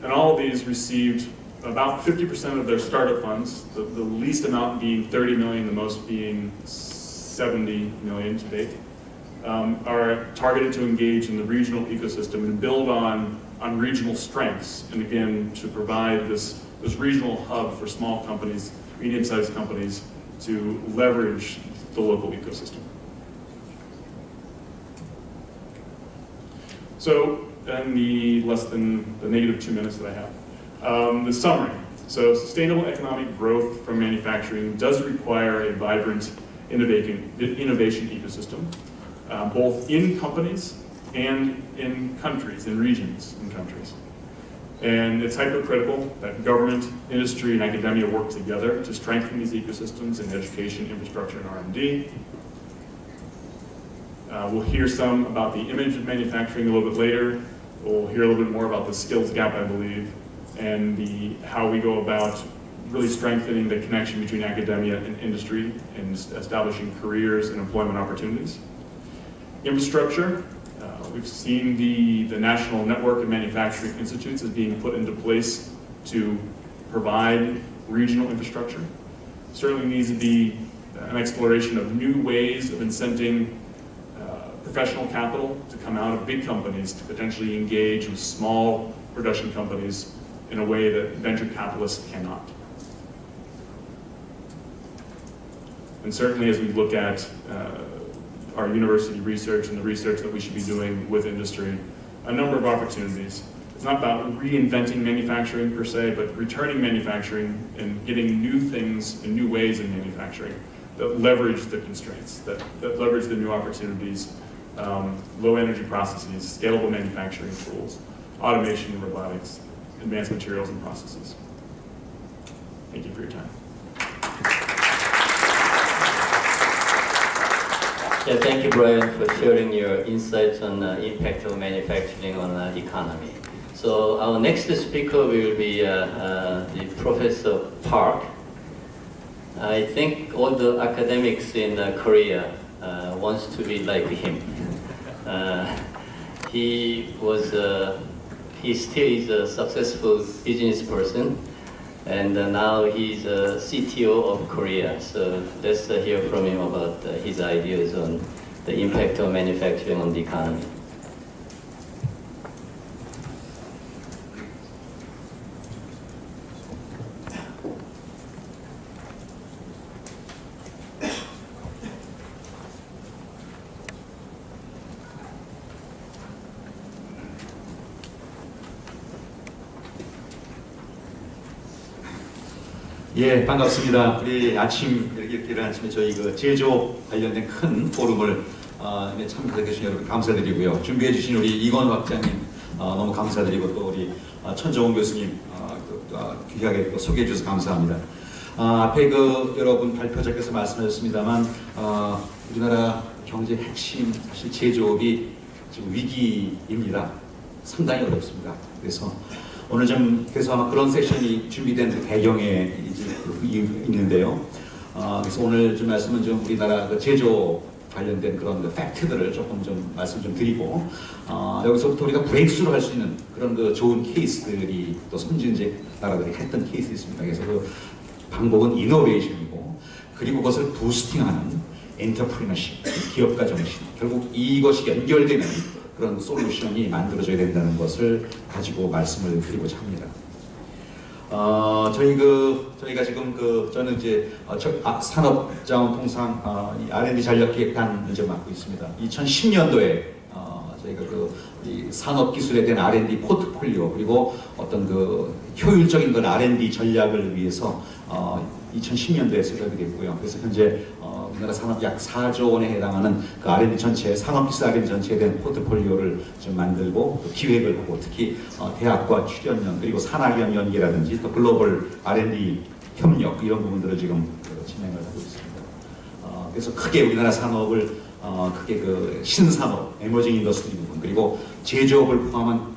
And all of these received about 50% of their startup funds, the least amount being 30 million, the most being 70 million to date, are targeted to engage in the regional ecosystem and build on regional strengths, and again, to provide this regional hub for small companies, medium-sized companies, to leverage the local ecosystem. So, in the less than the negative 2 minutes that I have, the summary. So, sustainable economic growth from manufacturing does require a vibrant innovation ecosystem, both in companies and in countries, in regions, in countries. And it's hypercritical that government, industry, and academia work together to strengthen these ecosystems in education, infrastructure, and R&D. We'll hear some about the image of manufacturing a little bit later. We'll hear a little bit more about the skills gap, I believe, and how we go about really strengthening the connection between academia and industry and establishing careers and employment opportunities. Infrastructure. We've seen the National Network of Manufacturing Institutes as being put into place to provide regional infrastructure. Certainly needs to be an exploration of new ways of incenting professional capital to come out of big companies to potentially engage with small production companies in a way that venture capitalists cannot. And certainly as we look at our university research and the research that we should be doing with industry, a number of opportunities. It's not about reinventing manufacturing per se, but returning manufacturing and getting new things and new ways in manufacturing that leverage the constraints, that leverage the new opportunities, low energy processes, scalable manufacturing tools, automation and robotics, advanced materials and processes. Thank you for your time. Yeah, thank you, Brian, for sharing your insights on the impact of manufacturing on the economy. So our next speaker will be the Professor Park. I think all the academics in Korea wants to be like him. He still is a successful business person, and now he's a CTO of Korea. So let's hear from him about his ideas on the impact of manufacturing on the economy. 예, 반갑습니다. 우리 아침 이렇게 일어난 아침에 저희 그 제조업 관련된 큰 포럼을 참석해 주신 여러분 감사드리고요. 준비해 주신 우리 이건 학장님 너무 감사드리고 또 우리 천정훈 교수님 귀하게 또 소개해 주셔서 감사합니다. 앞에 그 여러분 발표자께서 말씀하셨습니다만 우리나라 경제 핵심 사실 제조업이 지금 위기입니다. 상당히 어렵습니다. 그래서 오늘 좀 그래서 아마 그런 세션이 준비된 배경에 있는데요. 그래서 오늘 좀 말씀은 좀 우리나라 그 제조 관련된 그런 그 팩트들을 조금 좀 말씀 좀 드리고 여기서부터 우리가 브레이크스루 할 수 있는 그런 그 좋은 케이스들이 또 선진적 나라들이 했던 케이스 있습니다. 그래서 그 방법은 이노베이션이고 그리고 그것을 부스팅하는 엔터프리너십, 기업가 정신. 결국 이것이 연결되는 그런 솔루션이 만들어져야 된다는 것을 가지고 말씀을 드리고자 합니다. 저희가 지금 저는 이제 산업자원통상 R&D 전략기획단을 좀 맡고 있습니다. 2010년도에 저희가 이 산업기술에 대한 R&D 포트폴리오 그리고 어떤 그 효율적인 그 R&D 전략을 위해서 2010년도에 설립이 됐고요. 그래서 현재 우리나라 산업 약 4조 원에 해당하는 그 R&D 전체, 산업기술 R&D 전체에 대한 포트폴리오를 좀 만들고 기획을 하고 특히 대학과 출연연 그리고 산학연 연계라든지 또 글로벌 R&D 협력 이런 부분들을 지금 진행을 하고 있습니다. 그래서 크게 우리나라 산업을 크게 그 신산업, 에머징 인더스트리 부분 그리고 제조업을 포함한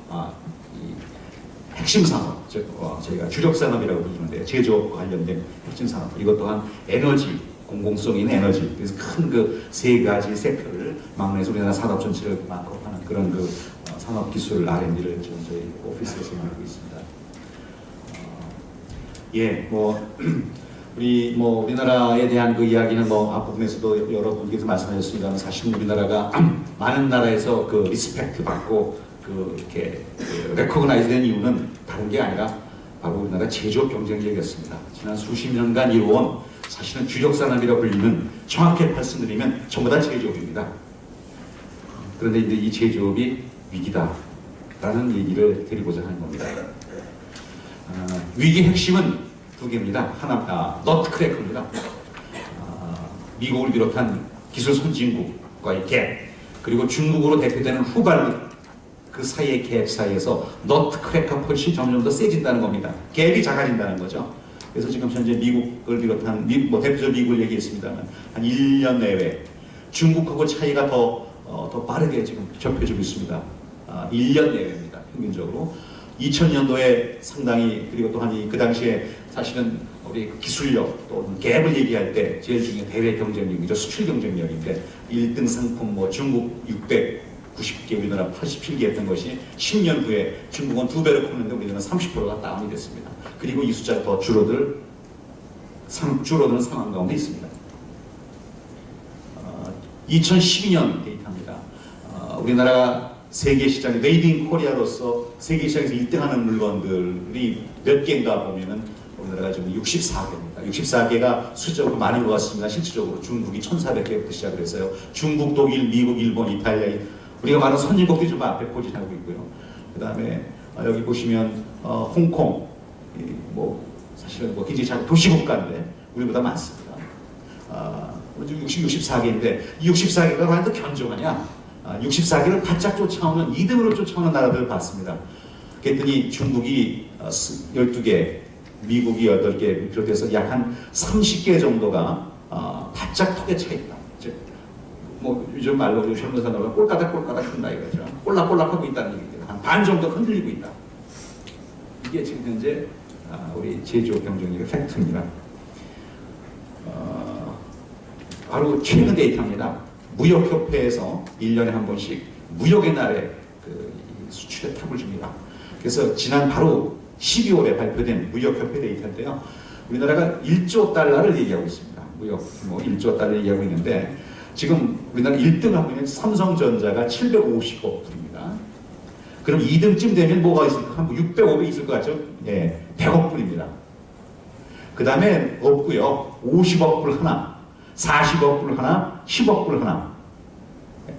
핵심 산업, 즉 저희가 주력 산업이라고 부르는데 제조업과 관련된 핵심 산업 그리고 또한 에너지, 공공성 있는 에너지 그래서 큰 그 세 가지 섹터를 막론해서 우리나라 산업 전체를 막론하는 그런 그 산업 기술 R&D를 지금 저희 오피스에서 하고 있습니다. 우리나라에 대한 그 이야기는 앞부분에서도 여러분께서 말씀하셨습니다만 사실 우리나라가 많은 나라에서 그 리스펙트 받고 이렇게 레코그나이즈 된 이유는 다른 게 아니라 바로 우리나라 제조업 경쟁력이었습니다. 지난 수십 년간 이루어온 사실은 주력 산업이라고 불리는 정확히 말씀드리면 전부 다 제조업입니다. 그런데 이제 이 제조업이 위기다라는 얘기를 드리고자 하는 겁니다. 위기 핵심은 두 개입니다. 하나, 너트크래커입니다. 미국을 비롯한 기술 선진국과의 갭, 그리고 중국으로 대표되는 후발국 그 사이의 갭 사이에서 너트크래커 폴시 점점 더 세진다는 겁니다. 갭이 작아진다는 거죠. 그래서 지금 현재 미국을 비롯한 대표적으로 미국을 얘기했습니다만 한 1년 내외 중국하고 차이가 더 빠르게 지금 좁혀지고 있습니다. 1년 내외입니다. 평균적으로. 2000년도에 상당히 그리고 또한 그 당시에 사실은 우리 기술력 또 갭을 얘기할 때 제일 중요한 대외 경쟁력이죠. 수출 경쟁력인데 1등 상품 중국 690개 우리나라 87개 했던 것이 10년 후에 중국은 2배로 컸는데 우리나라는 30%가 다운이 됐습니다. 그리고 이 숫자가 더 줄어드는 상황 가운데 있습니다. 2012년 데이터입니다. 우리나라 세계 시장에 메이드 인 코리아로서 세계 시장에서 1등하는 물건들이 몇 개인가 보면은 우리나라가 지금 64개입니다. 64개가 수적으로 많이 모았습니다. 실질적으로 중국이 1,400개부터 시작을 했어요. 중국, 독일, 미국, 일본, 이탈리아 우리가 많은 선진국들이 좀 앞에 포진하고 있고요. 그 다음에 여기 보시면 홍콩 사실은 굉장히 작은 도시국가인데 우리보다 많습니다. 64개인데 이 64개가 과연 또 견조하냐? 64개를 바짝 쫓아오는 2등으로 쫓아오는 나라들을 봤습니다. 그랬더니 중국이 12개, 미국이 8개 비롯해서 약 한 30개 정도가 바짝 턱에 차 있다. 즉, 요즘 말로 젊은 사람들은 꼴까닥 한다 이거죠. 꼴락꼴락하고 있다는 얘기죠. 한 반 정도 흔들리고 있다. 이게 지금 현재 우리 제조업 경쟁력의 팩트입니다. 바로 최근 데이터입니다. 무역협회에서 1년에 한 번씩 무역의 날에 수출에 탑을 줍니다. 그래서 지난 바로 12월에 발표된 무역협회 데이터인데요. 우리나라가 1조 달러를 얘기하고 있습니다. 무역 규모 1조 달러를 얘기하고 있는데 지금 우리나라 1등 하고 있는 삼성전자가 750억 불입니다. 그럼 2등쯤 되면 뭐가 있을까? 한 600, 500 있을 것 같죠? 예, 100억 불입니다. 그 다음에 없고요. 50억 불 하나, 40억 불 하나, 10억 불 하나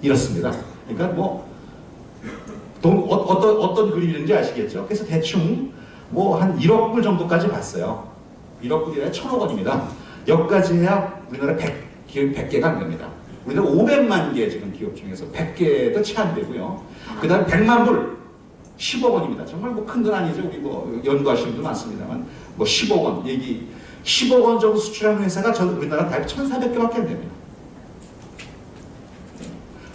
이렇습니다. 그러니까 뭐 어떤 그림인지 아시겠죠? 그래서 대충 뭐 한 1억 불 정도까지 봤어요. 1억 불이라 1,000억 원입니다. 여기까지 해야 우리나라 100개가 안 됩니다. 우리나라 500만 개 지금 기업 중에서 100개도 채 안 되고요. 그 다음 100만 불 10억 원입니다. 정말 뭐 큰 돈 아니죠. 우리 뭐 연구하시는 분도 많습니다만 뭐 10억 원 얘기 10억 원 정도 수출하는 회사가 우리나라 다 1,400개밖에 안 됩니다.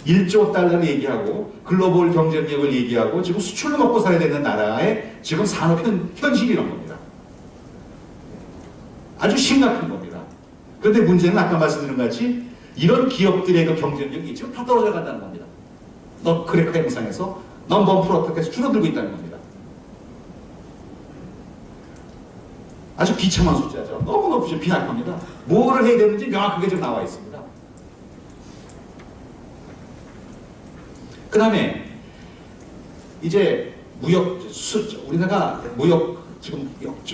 1조 달러를 얘기하고 글로벌 경쟁력을 얘기하고 지금 수출로 먹고 살아야 되는 나라의 지금 산업 현실이 이런 겁니다. 아주 심각한 겁니다. 그런데 문제는 아까 말씀드린 것 같이 이런 기업들의 그 경쟁력이 지금 다 떨어져 간다는 겁니다. 너크레카 영상에서 넘버 프로젝트에서 줄어들고 있다는 겁니다. 아주 비참한 숫자죠. 너무 빈약합니다. 뭐를 해야 되는지 명확하게 좀 나와 있습니다. 그 다음에 이제 우리나라가 지금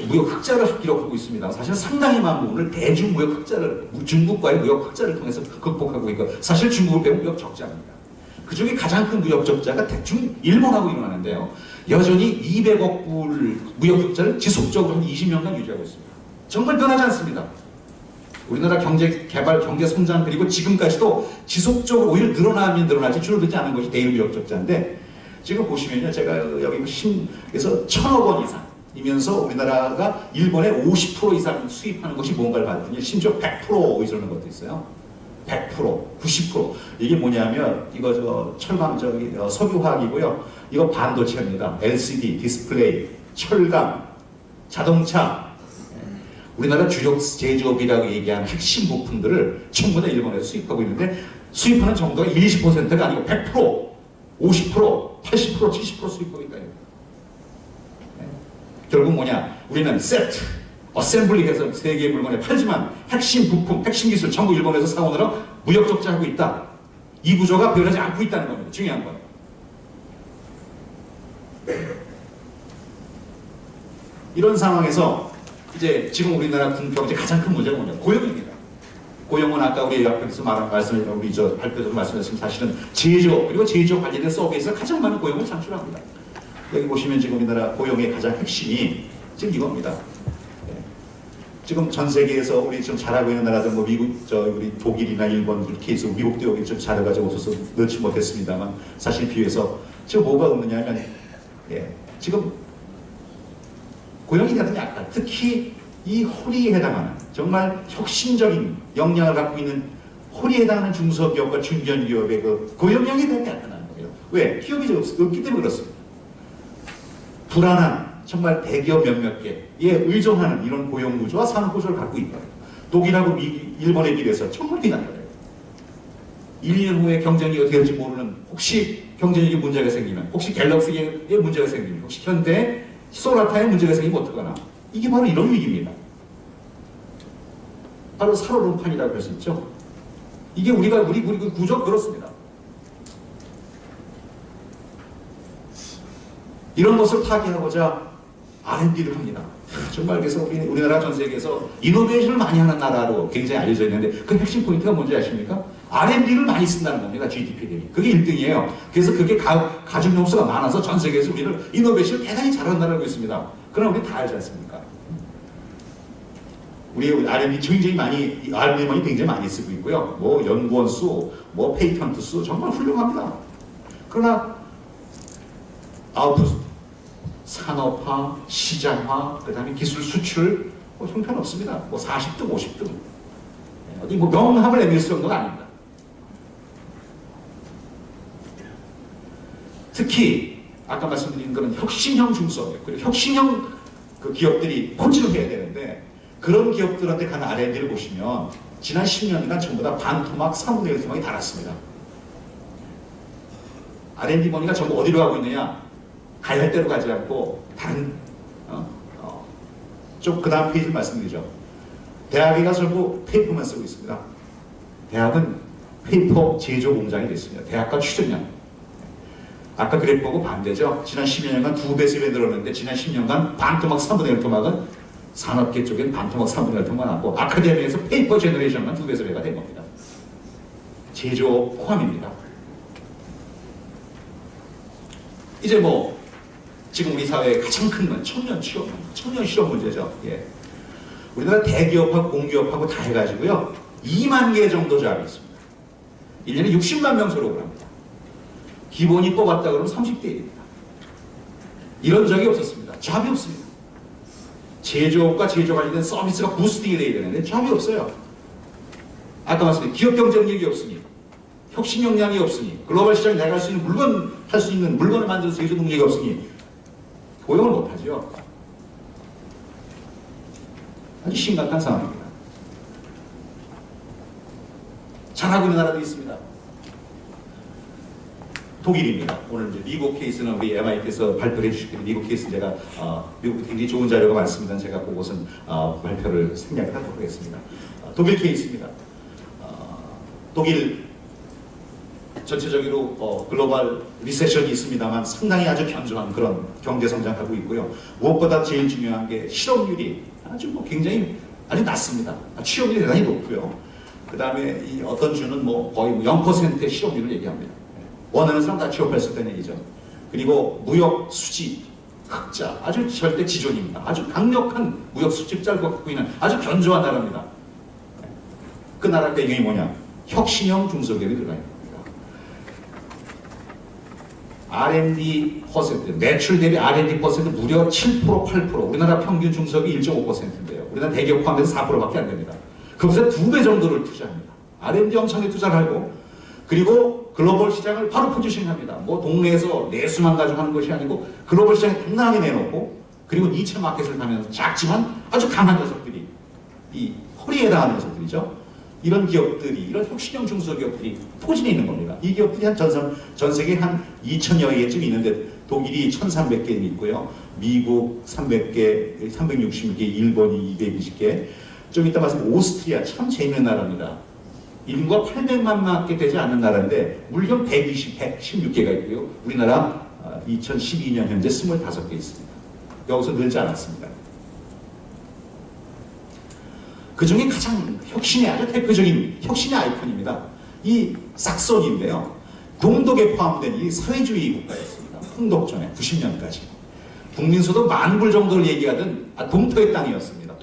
무역 흑자를 기록하고 있습니다. 사실 상당히 많은 부분을 대중 무역 흑자를 중국과의 무역 흑자를 통해서 극복하고 있고 사실 중국을 빼면 무역 적자입니다. 그 중에 가장 큰 무역 적자가 대충 일본하고 일어나는데요. 여전히 200억 불 무역 흑자를 지속적으로 한 20년간 유지하고 있습니다. 정말 변하지 않습니다. 우리나라 경제 개발, 경제 성장 그리고 지금까지도 지속적으로 오히려 늘어나면 늘어나지 줄어들지 않은 것이 대일 무역 적자인데 지금 보시면요. 제가 여기 그래서 1,000억 원 이상이면서 우리나라가 일본의 50% 이상 수입하는 것이 뭔가를 봤더니 심지어 100% 이러는 것도 있어요. 100%, 90%. 이게 뭐냐면 이거 철강 석유화학이고요. 이거 반도체입니다. LCD, 디스플레이, 철강, 자동차. 우리나라 주력 제조업이라고 얘기하는 핵심 부품들을 전부 다 일본에서 수입하고 있는데 수입하는 정도가 20%가 아니고 100%, 50%, 80%, 70% 수입하고 있다. 결국 뭐냐? 우리는 세트, 어셈블리해서 세계 물건에 팔지만 핵심 부품, 핵심 기술 전부 일본에서 사오느라 무역 적자하고 있다. 이 구조가 변하지 않고 있다는 겁니다. 중요한 건. 이런 상황에서 이제 지금 우리나라 경제 가장 큰 문제가 뭐냐? 고용입니다. 고용은 아까 우리 앞에서 우리 발표에서 말씀하신 사실은 제조업 그리고 제조업 관련된 서비스에서 가장 많은 고용을 창출합니다. 여기 보시면 지금 우리나라 고용의 가장 핵심이 지금 이겁니다. 지금 전 세계에서 우리 좀 잘하고 있는 나라들 뭐 미국, 우리 독일이나 일본 이렇게 해서 미국도 여기 좀 잘해가지고 없어서 넣지 못했습니다만 사실 비교해서 지금 뭐가 없느냐면 지금 고용이 대단히 약한 특히 이 홀이에 해당하는 정말 혁신적인 역량을 갖고 있는 홀이에 해당하는 중소기업과 중견기업의 그 고용량이 대단히 약하다는 거예요. 왜? 기업이 없기 때문에 그렇습니다. 불안한 정말 대기업 몇몇 개에 의존하는 이런 고용 구조와 산업 구조를 갖고 있다. 독일하고 일본에 비해서 정말 비난거예요. 1, 2년 후에 경쟁이 어떻게 될지 모르는 혹시 경쟁력에 문제가 생기면 혹시 갤럭시에 문제가 생기면 혹시 현대 소나타에 문제가 생기면 어떡하나. 이게 바로 이런 위기입니다. 바로 살얼음판이라고 할 수 있죠. 이게 우리 구조 그렇습니다. 이런 것을 타개하고자 R&D를 합니다. 정말 그래서 우리나라 전 세계에서 이노베이션을 많이 하는 나라로 굉장히 알려져 있는데 그 핵심 포인트가 뭔지 아십니까? R&D를 많이 쓴다는 겁니다. GDP 대비. 그게 1등이에요. 그래서 그게 가중 요소가 많아서 전 세계에서 우리는 이노베이션을 대단히 잘한다고 있습니다. 그러나 우리 다 알지 않습니까? 우리 R&D 굉장히 많이, R&D만이 굉장히 많이 쓰고 있고요. 뭐 연구원 수, 뭐 페이턴트 수 정말 훌륭합니다. 그러나 아웃풋, 산업화, 시장화, 그 다음에 기술 수출 뭐 형편없습니다. 뭐 40등, 50등. 어디 뭐 명함을 내밀 정도는 아닙니다. 특히 아까 말씀드린 거는 혁신형 중소기업 그리고 혁신형 그 기업들이 본질을 해야 되는데 그런 기업들한테 가는 R&D를 보시면 지난 10년간 전부 다 반토막, 3분의 1 토막이 달았습니다. R&D 머니가 전부 어디로 가고 있느냐? 가야 할 대로 가지 않고 다른 좀 그 다음 페이지를 말씀드리죠. 대학에 가서 전부 페이퍼만 쓰고 있습니다. 대학은 페이퍼 제조 공장이 됐습니다. 대학과 추진력. 아까 그래프 보고 반대죠. 지난 10여 년간 2배, 3배 늘었는데 지난 10년간 반토막 3분의 1 토막은 산업계 쪽엔 반토막 3분의 1 토막 났고 아카데미에서 페이퍼 제너레이션만 2배, 3배가 된 겁니다. 제조업 포함입니다. 이제 뭐 지금 우리 사회의 가장 큰 건 청년 실업 문제죠. 예. 우리나라 대기업하고 공기업하고 다 해가지고요 2만 개 정도 잡이 있습니다. 1년에 60만 명 졸업을 합니다. 기본이 뽑았다 그러면 30대 1입니다. 이런 적이 없었습니다. 잡이 없습니다. 제조업과 제조 관련된 서비스가 부스팅이 돼야 되는데 잡이 없어요. 아까 말씀드린 기업 경쟁력이 없으니 혁신 역량이 없으니 글로벌 시장에 나갈 수 있는 할 수 있는 물건을 만들어서 제조 능력이 없으니 고용을 못하죠. 아주 심각한 상황입니다. 잘하고 있는 나라도 있습니다. 독일입니다. 오늘 이제 미국 케이스는 우리 MIT에서 발표를 해주시기 때문에 미국 케이스 제가 미국에 굉장히 좋은 자료가 많습니다. 제가 그것은 발표를 생략을 하도록 하겠습니다. 독일 케이스입니다. 독일 전체적으로 글로벌 리세션이 있습니다만 상당히 아주 견조한 그런 경제 성장하고 있고요. 무엇보다 제일 중요한 게 실업률이 아주 굉장히 아주 낮습니다. 취업률이 대단히 높고요. 그 다음에 이 어떤 주는 뭐 거의 0%의 실업률을 얘기합니다. 원하는 사람 다 취업할 수 있다는 얘기죠. 그리고 무역 수지 흑자 아주 절대 지존입니다. 아주 강력한 무역 수집자를 갖고 있는 아주 견조한 나라입니다. 그 나라 배경이 뭐냐? 혁신형 중소기업이 들어가 있는 겁니다. R&D 퍼센트, 매출 대비 R&D 퍼센트 무려 7%, 8%. 우리나라 평균 중소기업이 1.5%인데요. 우리나라 대기업 포함해서 4%밖에 안 됩니다. 거기서 2배 정도를 투자합니다. R&D 엄청나게 투자를 하고 그리고 글로벌 시장을 바로 포지션합니다. 뭐 동네에서 내수만 가지고 하는 것이 아니고 글로벌 시장에 당당하게 내놓고 그리고 니체 마켓을 가면서 작지만 아주 강한 녀석들이 이 허리에 닿은 녀석들이죠. 이런 기업들이 이런 혁신형 중소기업들이 포진해 있는 겁니다. 이 기업들이 전 세계에 한 2,000여 개쯤 있는데 독일이 1,300개 있고요. 미국 300개, 360개, 일본이 220개. 좀 이따 말씀 오스트리아 참 재밌는 나라입니다. 인구가 800만밖에 되지 않는 나라인데 물경 116개가 있고요. 우리나라 2012년 현재 25개 있습니다. 여기서 늘지 않았습니다. 그 중에 가장 혁신의 아주 대표적인 혁신의 아이콘입니다. 이 삭소니인데요. 동독에 포함된 이 사회주의 국가였습니다. 흥독전에 90년까지. 국민소득 10,000불 정도를 얘기하던 동토의 땅이었습니다.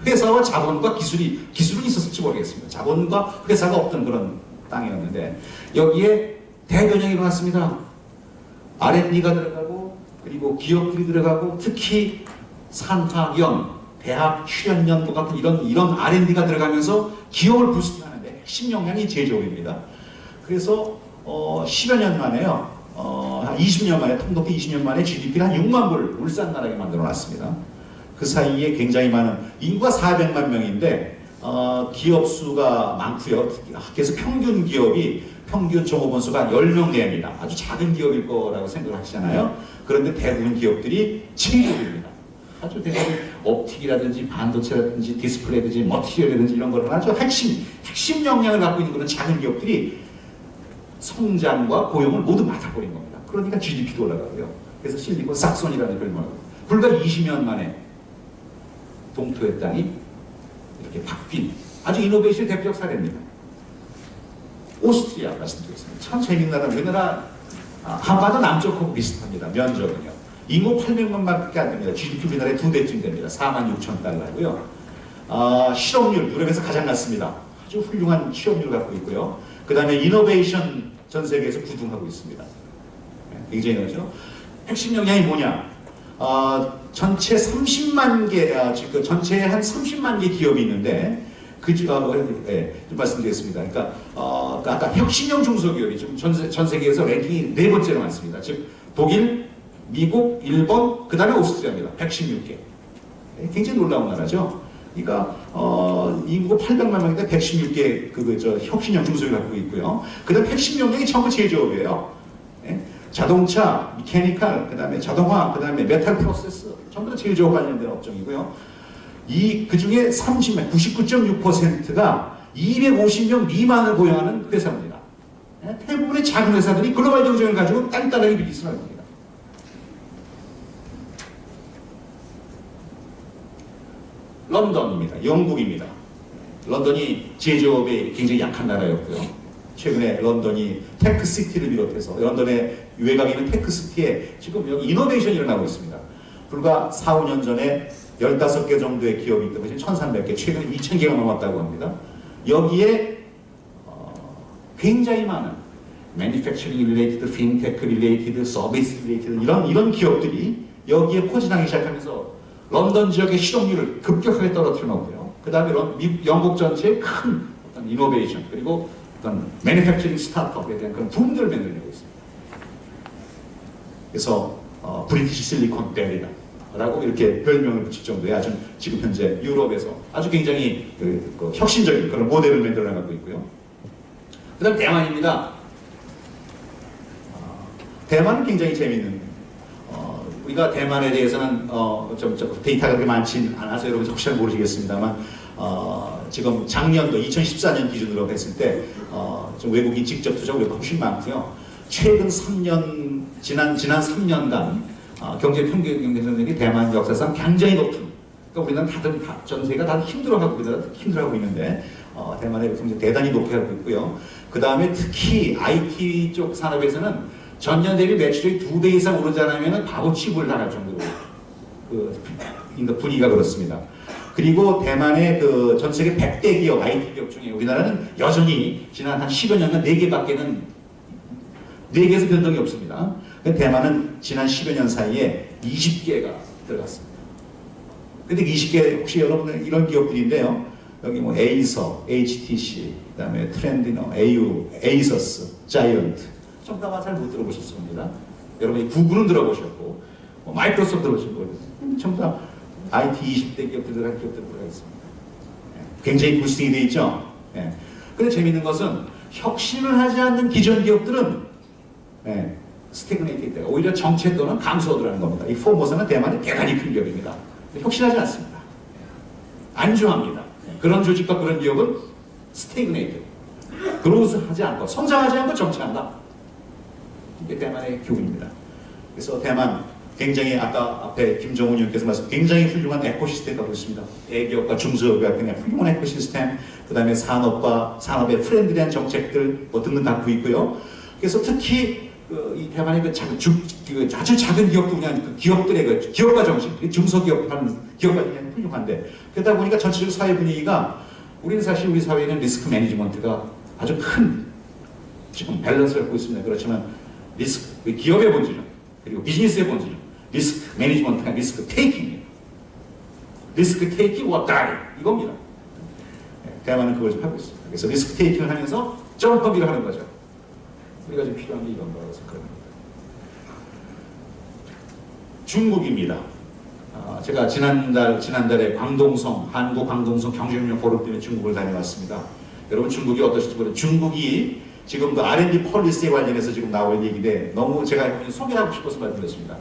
회사와 자본과 기술은 있었을지 모르겠습니다. 자본과 회사가 없던 그런 땅이었는데 여기에 대변형이 일어났습니다. R&D가 들어가고 그리고 기업들이 들어가고 특히 산학연, 대학 출연연구 같은 이런 R&D가 들어가면서 기업을 부스팅하는데 핵심 역량이 제조업입니다. 그래서 10여 년 만에요. 한 20년 만에 통독도 20년 만에 GDP를 한 6만 불 울산나라에 만들어놨습니다. 그 사이에 굉장히 많은 인구가 400만 명인데 기업 수가 많고요. 그래서 평균 기업이 평균 종업원 수가 10명 됩니다. 아주 작은 기업일 거라고 생각을 하시잖아요. 그런데 대부분 기업들이 제조업입니다. 아주 대단히 옵틱이라든지 반도체라든지 디스플레이든지 머티리얼이라든지 이런 거는 아주 핵심 역량을 갖고 있는 그런 작은 기업들이 성장과 고용을 모두 맡아버린 겁니다. 그러니까 GDP도 올라가고요. 그래서 실리콘 삭손이라는 별명을 불과 20년 만에 동토의 땅이 이렇게 바뀐 아주 이노베이션의 대표적 사례입니다. 오스트리아 말씀드리겠습니다. 참 재밌는 나라, 우리나라 한반도 남쪽하고 비슷합니다. 면적은요. 인구 800만밖에 안 됩니다. GDP 우리나라의 2배쯤 됩니다. 46,000달러고요. 실업률 유럽에서 가장 낮습니다. 아주 훌륭한 실업률을 갖고 있고요. 그 다음에 이노베이션 전 세계에서 구등하고 있습니다. 굉장히 낮죠. 핵심 역량이 뭐냐? 전체 30만 개, 전체에 한 30만 개 기업이 있는데, 좀 말씀드리겠습니다. 그러니까, 아까 혁신형 중소기업이 지금 전 세계에서 랭킹이 4번째로 많습니다. 즉, 독일, 미국, 일본, 그 다음에 오스트리아입니다. 116개. 굉장히 놀라운 나라죠. 그러니까, 인구 800만 명인데 116개 혁신형 중소기업을 갖고 있고요. 그 다음 116명이 전부 제조업이에요. 자동차, 미케니컬, 그 다음에 자동화, 그 다음에 메탈 프로세스, 전부 다 제조업 관련된 업종이고요. 그 중에 99.6%가 250명 미만을 고용하는 회사입니다. 대부분의 작은 회사들이 글로벌 경쟁을 가지고 단단하게 비즈니스를 하는 겁니다. 런던입니다. 영국입니다. 런던이 제조업에 굉장히 약한 나라였고요. 최근에 런던이 테크시티를 비롯해서 런던의 외곽에 있는 테크시티에 지금 여기 이노베이션이 일어나고 있습니다. 불과 4, 5년 전에 15개 정도의 기업이 있던 것이 1,300개, 최근에 2,000개가 넘었다고 합니다. 여기에 굉장히 많은 manufacturing related, fintech related, service related 이런 기업들이 여기에 포진하기 시작하면서 런던 지역의 실업률을 급격하게 떨어뜨려 놓고요. 그 다음에 영국 전체의 큰 어떤 이노베이션 그리고 어떤 매니팩처링 스타트업에 대한 그런 붐들을 만들어내고 있습니다. 그래서 브리티시 실리콘밸리라고 이렇게 별명을 붙일 정도의 아주 지금 현재 유럽에서 아주 굉장히 혁신적인 그런 모델을 만들어나가고 있고요. 그 다음 대만입니다. 대만은 굉장히 재미있는 우리가 대만에 대해서는 좀 데이터가 그렇게 많지 않아서 여러분 혹시 모르시겠습니다만 지금 작년도 2014년 기준으로 했을 때 좀 외국인 직접 투자 우리가 훨씬 많고요. 최근 3년 지난 3년간 경제 평균 경제 성장이 대만 역사상 굉장히 높은. 그러니까 우리는 전 세계가 다 힘들어하고 있는데 대만의 경제 대단히 높게 하고 있고요. 그 다음에 특히 IT 쪽 산업에서는 전년 대비 매출이 2배 이상 오르지 않으면 바보 취급을 당할 정도로 분위기가 그렇습니다. 그리고 대만의 전 세계 100대 기업, IT 기업 중에 우리나라는 여전히 지난 한 10여 년간 4개에서 변동이 없습니다. 대만은 지난 10여 년 사이에 20개가 들어갔습니다. 근데 20개 혹시 여러분 이런 기업들인데요. 여기 뭐 에이서, HTC, 그 다음에 트렌디너, AU, 에이서스, 자이언트 전부 다 잘 못 들어보셨습니다. 여러분이 구글은 들어보셨고 마이크로소프트 들어보셨고 전부 다 IT 20대 기업들 들어간 기업들 들어가 있습니다. 굉장히 부스팅이 되어 있죠. 근데 재미있는 것은 혁신을 하지 않는 기존 기업들은 스태그네이트 때가 오히려 정체 또는 감소하더라는 겁니다. 이 포모사는 대만의 대단히 큰 기업입니다. 혁신하지 않습니다. 안주합니다. 그런 조직과 그런 기업은 스태그네이트, 그로스하지 않고 성장하지 않고 정체한다. 이게 대만의 교훈입니다. 그래서 대만 굉장히 아까 앞에 김정은 의원께서 말씀 굉장히 훌륭한 에코시스템을 갖고 있습니다. 대기업과 중소기업의 그냥 훌륭한 에코시스템, 그 다음에 산업과 산업의 프렌들리한 정책들 등등 갖고 있고요. 그래서 특히 이 대만의 아주 작은 기업도 그냥 기업들의 기업가 정신, 중소기업 하는 기업가 그냥 훌륭한데 그러다 보니까 전체적 사회 분위기가 우리는 사실 우리 사회에는 리스크 매니지먼트가 아주 큰 지금 밸런스를 갖고 있습니다. 그렇지만 리스크, 기업의 본질은 그리고 비즈니스의 본질은 리스크 매니지먼트가 리스크 테이킹입니다. 리스크 테이킹 or die 이겁니다. 대만은 그걸 좀 하고 있습니다. 그래서 리스크 테이킹을 하면서 점프업을 하는 거죠. 우리가 지금 필요한 게 이건 거라서 그런 겁니다. 중국입니다. 제가 지난달에 한국 광동성 경제협력 포럼 때문에 중국을 다녀왔습니다. 여러분 중국이 어떠실지 모르겠는데 중국이 지금 그 R&D 폴리시에 관련해서 지금 나올 얘기인데 너무 제가 소개하고 싶어서 말씀드렸습니다.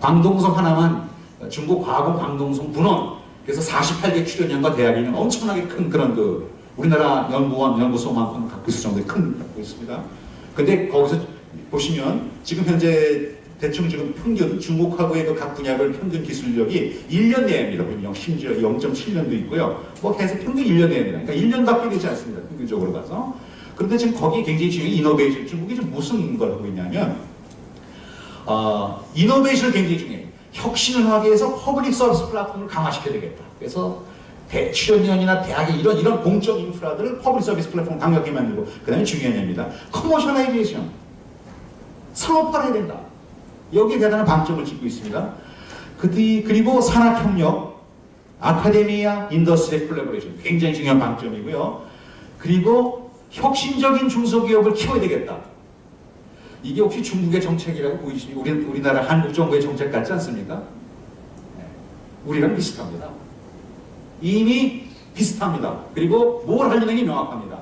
광동성 하나만 중국 과거 광동성 분원 그래서 48개 출연연과 대학이 있는 엄청나게 큰 그런 우리나라 연구원, 연구소만큼 갖고 있을 정도의 큰 갖고 있습니다. 근데 거기서 보시면 지금 현재 대충 지금 평균 중국하고의 각 분야별 평균 기술력이 1년 내입니다. 분명 심지어 0.7년도 있고요. 뭐 계속 평균 1년 내입니다. 그러니까 1년밖에 되지 않습니다. 평균적으로 봐서. 그런데 지금 거기에 굉장히 중요한 이노베이션. 중국이 지금 무슨 걸 하고 있냐면 이노베이션을 굉장히 중요해요. 혁신을 하기 위해서 퍼블릭 서비스 플랫폼을 강화시켜야 되겠다. 그래서 출연연이나 대학의 이런 공적 인프라들을 퍼블릭 서비스 플랫폼 강력하게 만들고 그 다음에 중요한 얘기입니다. 커머셜라이제이션. 상업화를 해야 된다. 여기에 대단한 방점을 짓고 있습니다. 그리고 산학협력, 아카데미아, 인더스트리 콜래보레이션 굉장히 중요한 방점이고요. 그리고 혁신적인 중소기업을 키워야 되겠다. 이게 혹시 중국의 정책이라고 보이시니 우리나라 한국 정부의 정책 같지 않습니까? 우리랑 비슷합니다. 이미 비슷합니다. 그리고 뭘 하려는 게 명확합니다.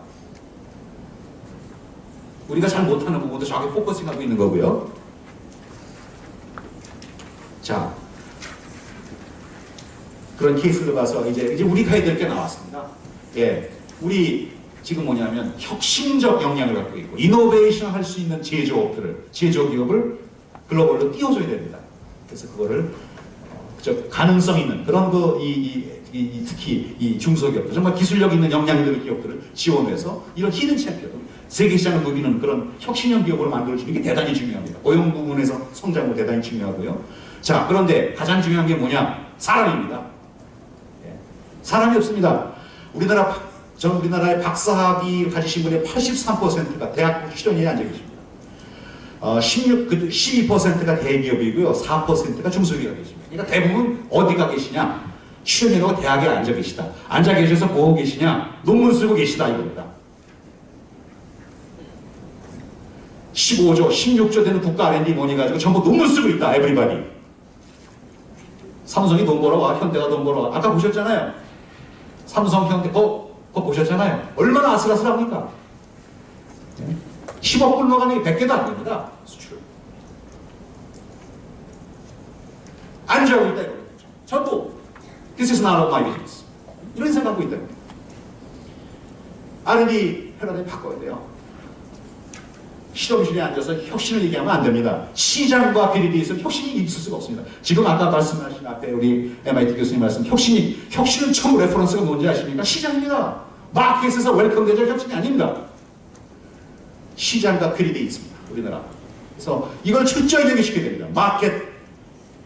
우리가 잘 못하는 부분도 저기 포커싱하고 있는 거고요. 자, 그런 케이스를 봐서 이제 우리 가야 될 게 나왔습니다. 예, 우리 지금 뭐냐면 혁신적 역량을 갖고 있고 이노베이션 할 수 있는 제조기업을 글로벌로 띄워줘야 됩니다. 그래서 그거를 가능성 있는 그런 특히 이 중소기업들 정말 기술력 있는 역량들 기업들을 지원해서 이런 히든 챔피언 세계 시장을 누비는 그런 혁신형 기업으로 만들어주는 게 대단히 중요합니다. 고용 부분에서 성장도 대단히 중요하고요. 자, 그런데 가장 중요한 게 뭐냐? 사람입니다. 예. 사람이 없습니다. 우리나라의 박사학위 가지신 분의 83%가 대학 실현에 앉아 계십니다. 12%가 대기업이고요. 4%가 중소기업이 계십니다. 그러니까 대부분 어디가 계시냐? 실현이라고 대학에 앉아 계시다. 앉아 계셔서 뭐 하고 계시냐? 논문 쓰고 계시다 이겁니다. 15조, 16조 되는 국가 R&D 모니 가지고 전부 논문 쓰고 있다. 에브리바디. 삼성이 돈 벌어와, 현대가 돈 벌어와. 아까 보셨잖아요. 삼성, 현대, 그거 보셨잖아요. 얼마나 아슬아슬합니까? 10억 불러가니 100개도 안 됩니다. 수출. 안주하고 있다 이거. 전부 This is not of my business. 이런 생각하고 있다. R&D 패러다임 바꿔야 돼요. 실험실에 앉아서 혁신을 얘기하면 안 됩니다. 시장과 비례되어 있어 혁신이 있을 수가 없습니다. 지금 아까 말씀하신 앞에 우리 MIT 교수님 말씀 혁신은 처음 레퍼런스가 뭔지 아십니까? 시장입니다. 마켓에서 웰컴되는 혁신이 아닙니다. 시장과 비례되어 있습니다. 우리나라. 그래서 이걸 철저히 연결시켜야 됩니다. 마켓,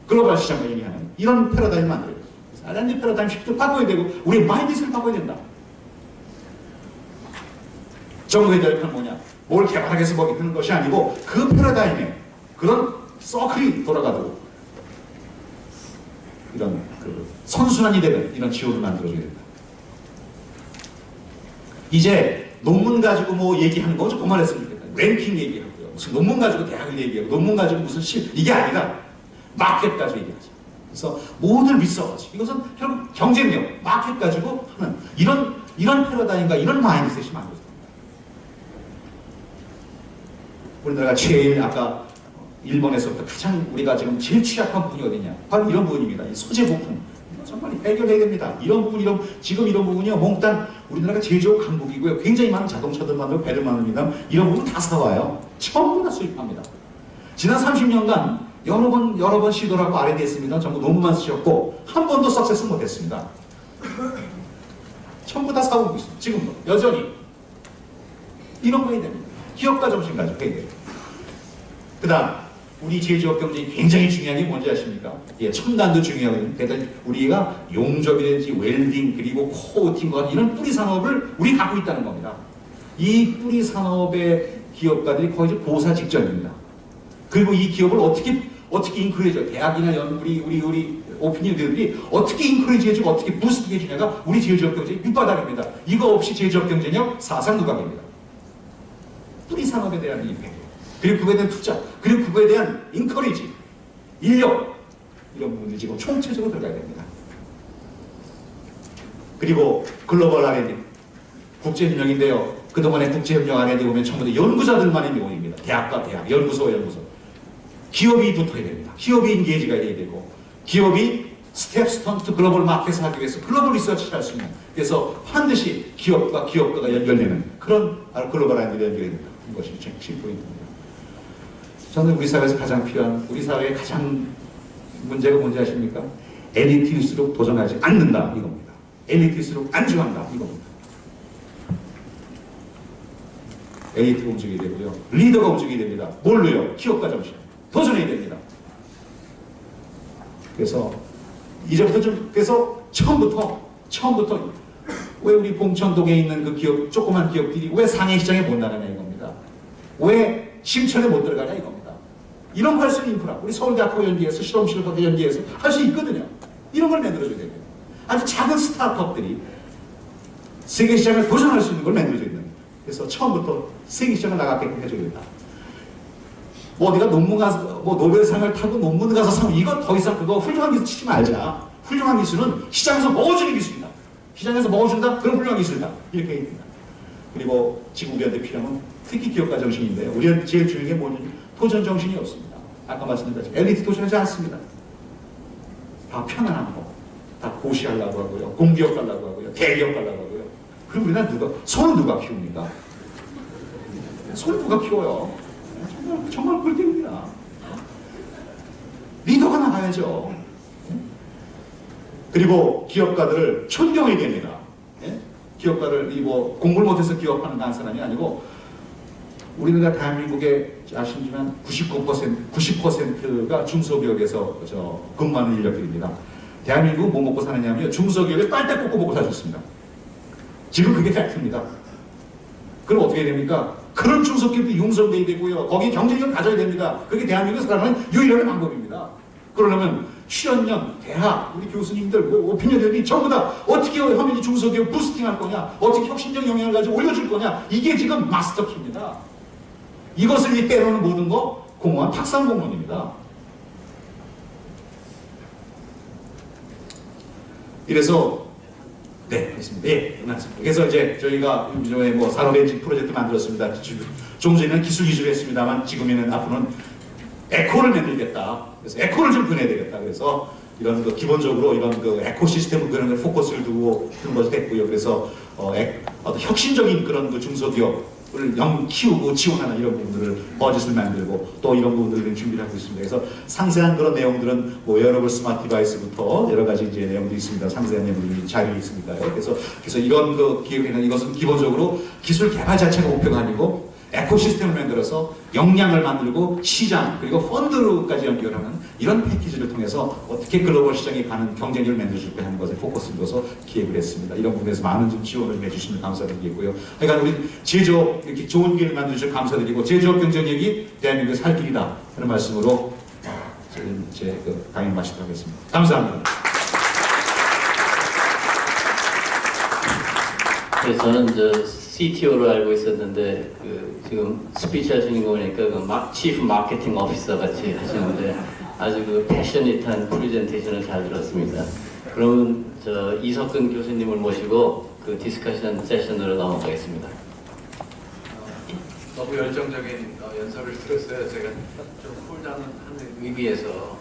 글로벌 시장과 얘기하는 이런 패러다임을 만들어야 됩니다. R&D 패러다임 식도 바꿔야 되고 우리 마인드셋을 바꿔야 된다. 정부의 대표는 뭐냐? 뭘 개발하기 위해서 뭐 하는 것이 아니고 그 패러다임에 그런 서클이 돌아가도록 이런 선순환이 되는 이런 지원을 만들어줘야 된다. 이제 논문 가지고 뭐 얘기하는 거 좀 그만했으면 좋겠다. 랭킹 얘기하고요. 무슨 논문 가지고 대학을 얘기하고 논문 가지고 무슨 이게 아니라 마켓 가지고 얘기하죠. 그래서 모두를 믿어가지고 이것은 결국 경쟁력, 마켓 가지고 하는 이런 패러다임과 이런 마인드셋이 만들어요. 우리나라가 제일 아까 일본에서부터 가장 우리가 지금 제일 취약한 부분이 어디냐? 바로 이런 부분입니다. 이 소재 부품. 정말 해결해야 됩니다. 이런 부분이 몽땅 우리나라가 제조 강국이고요. 굉장히 많은 자동차들 만들고 배를 만듭니다. 이런 부분 다 사와요. 전부 다 수입합니다. 지난 30년간 여러 번 시도를 하고 R&D 했습니다. 전부 논문만 쓰셨고 한 번도 석세스 못했습니다. 전부 다 사오고 있습니다. 지금도 여전히 이런 거 해야 됩니다. 기업가 정신 가지고 해야 돼요. 그 다음 우리 제조업 경쟁이 굉장히 중요한 게 뭔지 아십니까? 예, 첨단도 중요하거든요. 그래서 우리가 용접이든지 웰딩 그리고 코팅과 이런 뿌리 산업을 우리 갖고 있다는 겁니다. 이 뿌리 산업의 기업가들이 거의 이제 보사 직전입니다. 그리고 이 기업을 어떻게 인크레이지 대학이나 우리 오피니언들이 어떻게 인크레이지 해주고 어떻게 부스트 해주냐가 우리 제조업 경쟁이 밑바닥입니다. 이거 없이 제조업 경쟁력 사상 누각입니다. 뿌리 산업에 대한 임팩트, 그리고 그거에 대한 투자, 그리고 그거에 대한 인커리지, 인력 이런 부분들이 지금 총체적으로 들어가야 됩니다. 그리고 글로벌 R&D, 국제협력인데요. 그동안에 국제협력 R&D 보면 전부 다 연구자들만의 모임입니다. 대학과 대학, 연구소. 기업이 붙어야 됩니다. 기업이 인게이지가 돼야 되고 기업이 스텝스톤 투 글로벌 마켓을 하기 위해서 글로벌 리서치를 할 수 있는, 그래서 반드시 기업가가 연결되는 그런 글로벌 R&D가 연결이 된다. 이것이 핵심 포인트입니다. 저는 우리 사회에서 가장 필요한, 우리 사회의 가장 문제가 뭔지 아십니까? 엘리트일수록 도전하지 않는다 이겁니다. 엘리트일수록 안주한다 이겁니다. 엘리트가 움직이게 되고요. 리더가 움직이게 됩니다. 뭘로요? 기업가 정신. 도전해야 됩니다. 그래서 이제부터 그래서 처음부터 왜 우리 봉천동에 있는 그 기업, 조그만 기업들이 왜 상해 시장에 못 나가냐 이겁니다. 왜 심천에 못 들어가냐 이겁니다. 이런 거 할 수 있는 인프라, 우리 서울대학교 연계해서 실험실과 연계해서 할 수 있거든요. 이런 걸 만들어줘야 됩니다. 아주 작은 스타트업들이 세계 시장을 도전할 수 있는 걸 만들어줘야 됩니다. 그래서 처음부터 세계 시장을 나가게끔 해줘야 된다. 뭐 어디가 논문 가서 뭐 노벨상을 타고 논문 가서 상, 이거 더 이상 그거 훌륭한 기술 치지 말자. 훌륭한 기술은 시장에서 먹어주는 기술이다. 시장에서 먹어준다? 그럼 훌륭한 기술이다. 이렇게 얘기합니다. 그리고 지금 우리한테 필요한 건 특히 기업가 정신인데요. 우리한테 제일 중요한 게 뭐냐면 도전 정신이 없습니다. 아까 말씀드렸지만 엘리트 도전하지 않습니다. 다 편안한 거, 다 고시하려고 하고요. 공기업 가려고 하고요. 대기업 가려고 하고요. 그럼 우리나라 소는 누가 키웁니까? 소는 누가 키워요? 정말 꿀팁입니다. 리더가 나가야죠. 그리고 기업가들을 존경해야 됩니다. 기업가를 뭐 공부를 못해서 기업하는 한 사람이 아니고 우리나라 대한민국에 아시지만 90%가 중소기업에서 근무하는 인력들입니다. 대한민국 뭐 먹고 사느냐면 중소기업에 빨대 꽂고 먹고 사셨습니다. 지금 그게 팩트입니다. 그럼 어떻게 됩니까? 그런 중소기업이 융성돼야 되고요. 거기에 경쟁력을 가져야 됩니다. 그게 대한민국에서 살아가는 유일한 방법입니다. 그러려면 출연연, 대학, 우리 교수님들, 오피니언들이 전부 다 어떻게 하면 이 중소기업 부스팅할 거냐, 어떻게 혁신적 영향을 가지고 올려줄 거냐, 이게 지금 마스터키입니다. 이것을 빼놓는 모든 거 공무원 탁상 공무원입니다. 이래서 네, 알겠습니다. 예, 끝났습니다. 그래서 이제 저희가 요즘에 뭐 산업엔진 프로젝트 만들었습니다. 좀 전에는 기술 위주로 했습니다만 지금에는 앞으로는 에코를 만들겠다. 그래서 에코를 좀 그려야 되겠다. 그래서 이런 기본적으로 이런 에코시스템 그런 걸 포커스를 두고 하는 것이 됐고요. 그래서 어떤 혁신적인 그런 중소기업을 키우고 지원하는 이런 부분들을 버짓을 만들고 또 이런 부분들을 준비를 하고 있습니다. 그래서 상세한 그런 내용들은 뭐 웨어러블 스마트 디바이스부터 여러 가지 이제 내용들이 있습니다. 상세한 내용들이 자료에 있습니다. 그래서 이런 기획이나 이것은 기본적으로 기술 개발 자체가 목표가 아니고 에코시스템을 만들어서 역량을 만들고 시장 그리고 펀드로까지 연결하는 이런 패키지를 통해서 어떻게 글로벌 시장에 가는 경쟁력을 만들어줄까 하는 것에 포커스를 둬서 기획을 했습니다. 이런 부분에서 많은 좀 지원을 해주시면 감사드리겠고요. 그러니까 우리 제조업 이렇게 좋은 기회를 만들어주셔서 감사드리고 제조업 경쟁력이 대한민국의 살 길이다 하는 말씀으로 제 강의 마치도록 하겠습니다. 감사합니다. 네, 저는 CTO로 알고 있었는데 지금 스피치 하시는 거 보니까 치프 마케팅 오피서 같이 하시는데 아주 패셔닛한 프레젠테이션을 잘 들었습니다. 그러면 이석근 교수님을 모시고 디스커션 세션으로 넘어가겠습니다. 너무 열정적인 연설을 들었어요. 제가 좀 쿨다운하는 의미에서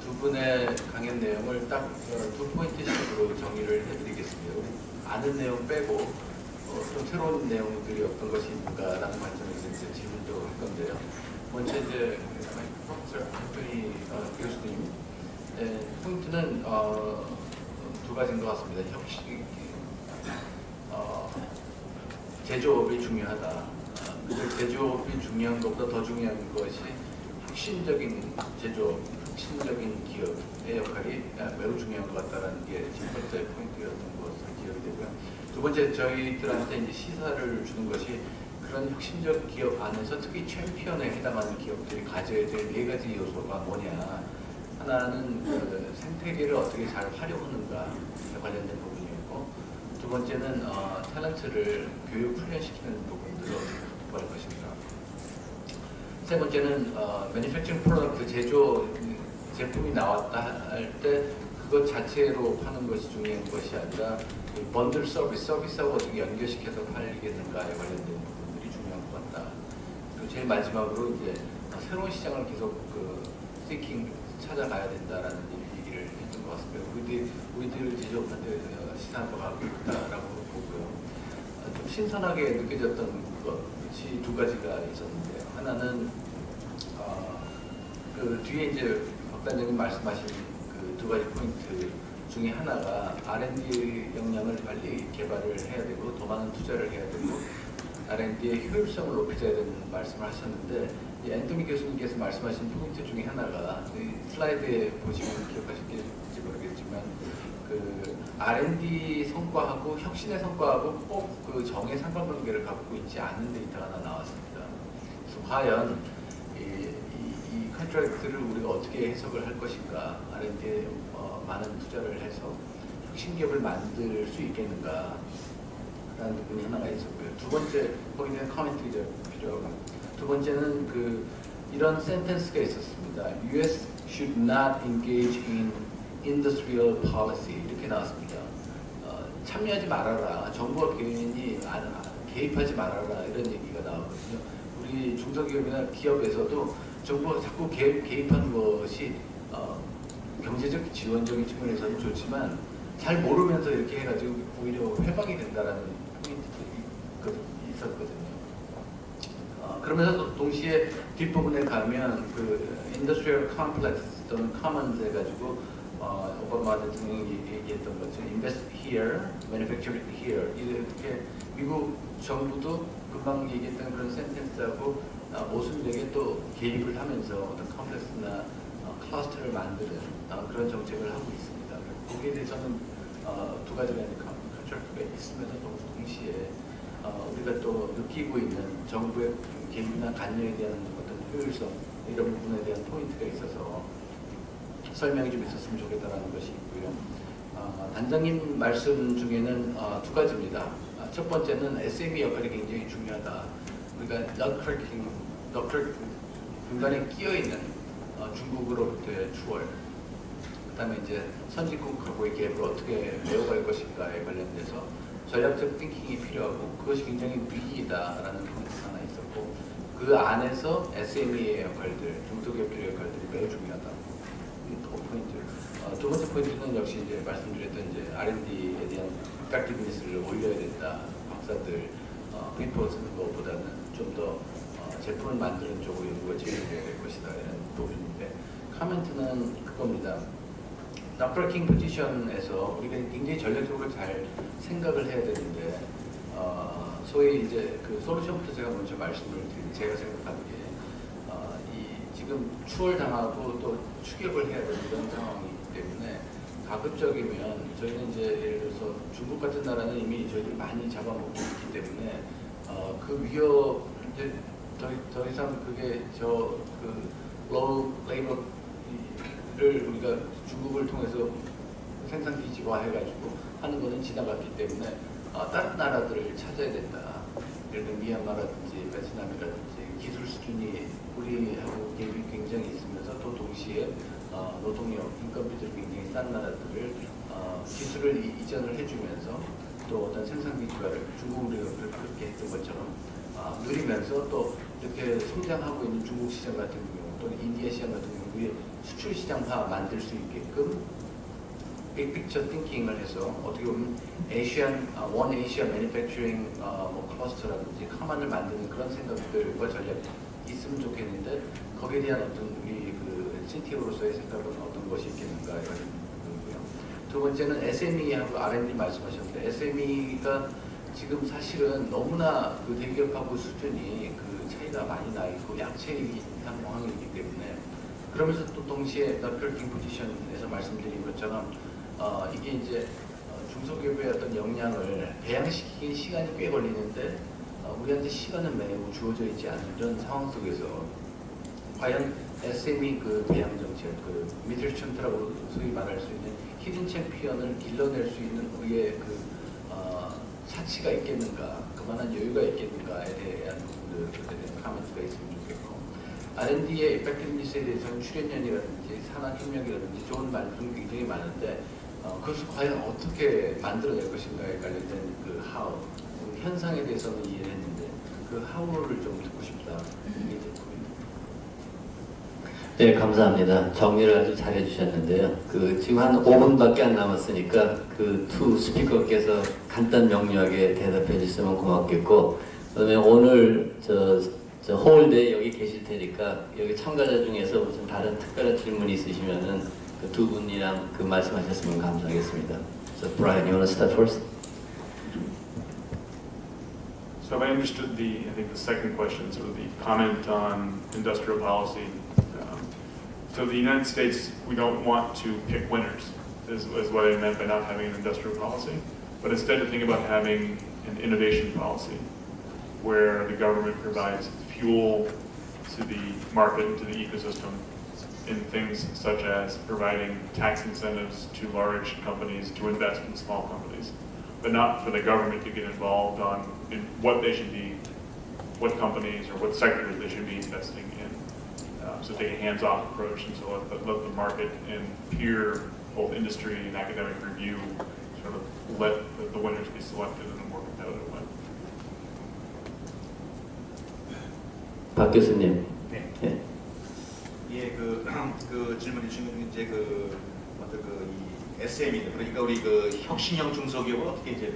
두 분의 강연 내용을 딱 두 포인트식으로 정리를 해드리겠습니다. 아는 내용 빼고 좀 새로운 내용들이 어떤 것이 있는가라는 관점에서 이제 질문도 할 건데요. 먼저 이제 프로페서 앤토니 교수님 포인트는 두 가지인 것 같습니다. 제조업이 중요하다. 제조업이 중요한 것보다 더 중요한 것이 혁신적인 제조업, 혁신적인 기업의 역할이 매우 중요한 것 같다는 게 첫 번째 포인트였던 것으로 기억이 되고요. 두 번째, 저희들한테 이제 시사를 주는 것이 그런 혁신적 기업 안에서 특히 챔피언에 해당하는 기업들이 가져야 될 네 가지 요소가 뭐냐. 하나는 생태계를 어떻게 잘 활용하는가에 관련된 부분이었고, 두 번째는 탤런트를 교육 훈련시키는 부분들을 어떻게 할 것인가. 세 번째는 매니팩처링 프로덕트 제품이 나왔다 할 때 그것 자체로 파는 것이 중요한 것이 아니라 번들 서비스하고 어떻게 연결시켜서 팔리겠는가에 관련된 부분들이 중요한 것 같다. 그리고 제일 마지막으로 이제 새로운 시장을 계속 seeking 찾아가야 된다라는 얘기를 했던 것 같습니다. 우리들 제조업한테 시장으로 가고 있다라고 보고요. 좀 신선하게 느껴졌던 것이 두 가지가 있었는데요. 하나는 뒤에 이제 박단장님 말씀하신 두 가지 포인트 중에 하나가 R&D 역량을 빨리 개발을 해야 되고 더 많은 투자를 해야 되고 R&D의 효율성을 높여야 되는 말씀을 하셨는데 앤토니 교수님께서 말씀하신 포인트 중에 하나가 슬라이드에 보시면 기억하실지 모르겠지만 R&D 성과하고 혁신의 성과하고 꼭 정의 상관관계를 갖고 있지 않은 데이터가 하나 나왔습니다. 그래서 과연 이 컨트랙트를 우리가 어떻게 해석을 할 것인가, R&D에 많은 투자를 해서 혁신기업을 만들 수 있겠는가 라는 부분이 하나가 있었고요. 두 번째 포인트는 커멘트가 필요하고, 두 번째는 이런 센텐스가 있었습니다. US should not engage in industrial policy 이렇게 나왔습니다. 참여하지 말아라, 정부가 개입하지 말아라 이런 얘기가 나오거든요. 우리 중소기업이나 기업에서도 정부가 자꾸 개입하는 것이 경제적 지원적인 측면에서는 좋지만 잘 모르면서 이렇게 해가지고 오히려 회방이 된다라는 포인트도 있었거든요. 그러면서 동시에 뒷부분에 가면 그 인더스트리얼 컴플렉스 또는 커먼스 해가지고 오바마 대통령이 얘기했던 것처럼 invest here, manufacture here 이렇게 미국 정부도 금방 얘기했던 그런 센텐스하고 모순되게 또 개입을 하면서 어떤 컴플렉스나 클러스터를 만드는 그런 정책을 하고 있습니다. 거기에 대해서는 두 가지가 컨트랙트가 있으면서 동시에 우리가 또 느끼고 있는 정부의 개입이나 관여에 대한 어떤 효율성 이런 부분에 대한 포인트가 있어서 설명이 좀 있었으면 좋겠다는 것이 있고요. 단장님 말씀 중에는 두 가지입니다. 첫 번째는 SME 역할이 굉장히 중요하다. 우리가 너클킹 중간에 끼어 있는 중국으로부터의 추월, 그다음에 이제 선진국하고의 갭을 어떻게 메워갈 것인가에 관련돼서 전략적 띵킹이 필요하고 그것이 굉장히 위기이다라는 포인트가 하나 있었고 그 안에서 SME의 역할들, 중소기업들의 역할들이 매우 중요하다. 포인트. 두 번째 포인트는 역시 이제 말씀드렸던 이제 R&D에 대한 effectiveness를 올려야 된다. 박사들 페이퍼 쓰는 것보다는 좀 더 제품을 만드는 쪽으로 연구가 진행돼야 될 것이다. 이런 부분인데 카멘트는 그겁니다. 너클킹 포지션에서 우리가 굉장히 전략적으로 잘 생각을 해야 되는데 소위 이제 그 솔루션부터 제가 먼저 말씀을 드리는 제가 생각하기에 지금 추월당하고 또 추격을 해야 되는 이런 상황이기 때문에 가급적이면 저희는 이제 예를 들어서 중국 같은 나라는 이미 저희들 많이 잡아먹고 있기 때문에 그 위협 이제 더 이상 그게 그 low labor를 우리가 중국을 통해서 생산 기지화 해가지고 하는 거는 지나갔기 때문에 다른 나라들을 찾아야 된다. 예를 들면 미얀마라든지 베트남이라든지 기술 수준이 우리하고 갭이 굉장히 있으면서 또 동시에 노동력, 인건비들이 굉장히 싼 나라들을 기술을 이전을 해주면서 또 어떤 생산 기지화를 중국 우리가 그렇게 했던 것처럼 누리면서 또 이렇게 성장하고 있는 중국 시장 같은 경우 또는 인디아 시장 같은 경우에 수출 시장화 만들 수 있게끔 빅픽처 띵킹을 해서 어떻게 보면 원 에이시아 매니팩처링 클러스터라든지 카만을 만드는 그런 생각들과 전략이 있으면 좋겠는데 거기에 대한 어떤 우리 그 CTO로서의 생각은 어떤 것이 있겠는가 이런 부분이고요. 두 번째는 SME하고 R&D 말씀하셨는데 SME가 지금 사실은 너무나 그 대기업하고 수준이 그 차이가 많이 나 있고 약체이기 상황이기 때문에 그러면서 또 동시에 너클킹 포지션에서 말씀드린 것처럼 이게 이제 중소기업의 어떤 역량을 배양시키기 시간이 꽤 걸리는데 우리한테 시간은 매우 주어져 있지 않은 이런 상황 속에서 과연 SME 그 배양 정책, 그 미들 챔프라고 소위 말할 수 있는 히든 챔피언을 길러낼 수 있는 우리의 그 사치가 있겠는가, 그만한 여유가 있겠는가에 대한 부분들에 대한 카멘트가 있으면 좋겠고 R&D의 이펙티브니스에 대해서는 출연연이라든지 산학협력이라든지 좋은 말씀이 굉장히 많은데 그것을 과연 어떻게 만들어낼 것인가에 관련된 그 how, 현상에 대해서는 이해를 했는데 그 how를 좀 듣고 싶다. 네, 감사합니다. 정리를 아주 잘 해주셨는데요. 지금 한 5분밖에 안 남았으니까 그 두 스피커께서 간단 명료하게 대답해 주시면 고맙겠고, 그다음에 오늘 홀대에 여기 계실 테니까 여기 참가자 중에서 무슨 다른 특별한 질문이 있으시면은 그 두 분이랑 그 말씀하셨으면 감사하겠습니다. So Brian, you want to start first? So if I understood I think the second question, sort of the comment on industrial policy. So the United States, we don't want to pick winners, is what I meant by not having an industrial policy, but instead to think about having an innovation policy, where the government provides fuel to the market and to the ecosystem in things such as providing tax incentives to large companies to invest in small companies, but not for the government to get involved in what they should be, what companies or what sectors they should be investing in. So take a hands-off approach, and so let the market and peer, both industry and academic review, sort of let the winners be selected in a more competitive way. 박 교수님. 네. 네. 예, 그 질문이 중에 이제 먼저 이 SME들, 그러니까 우리 그 혁신형 중소기업을 어떻게 이제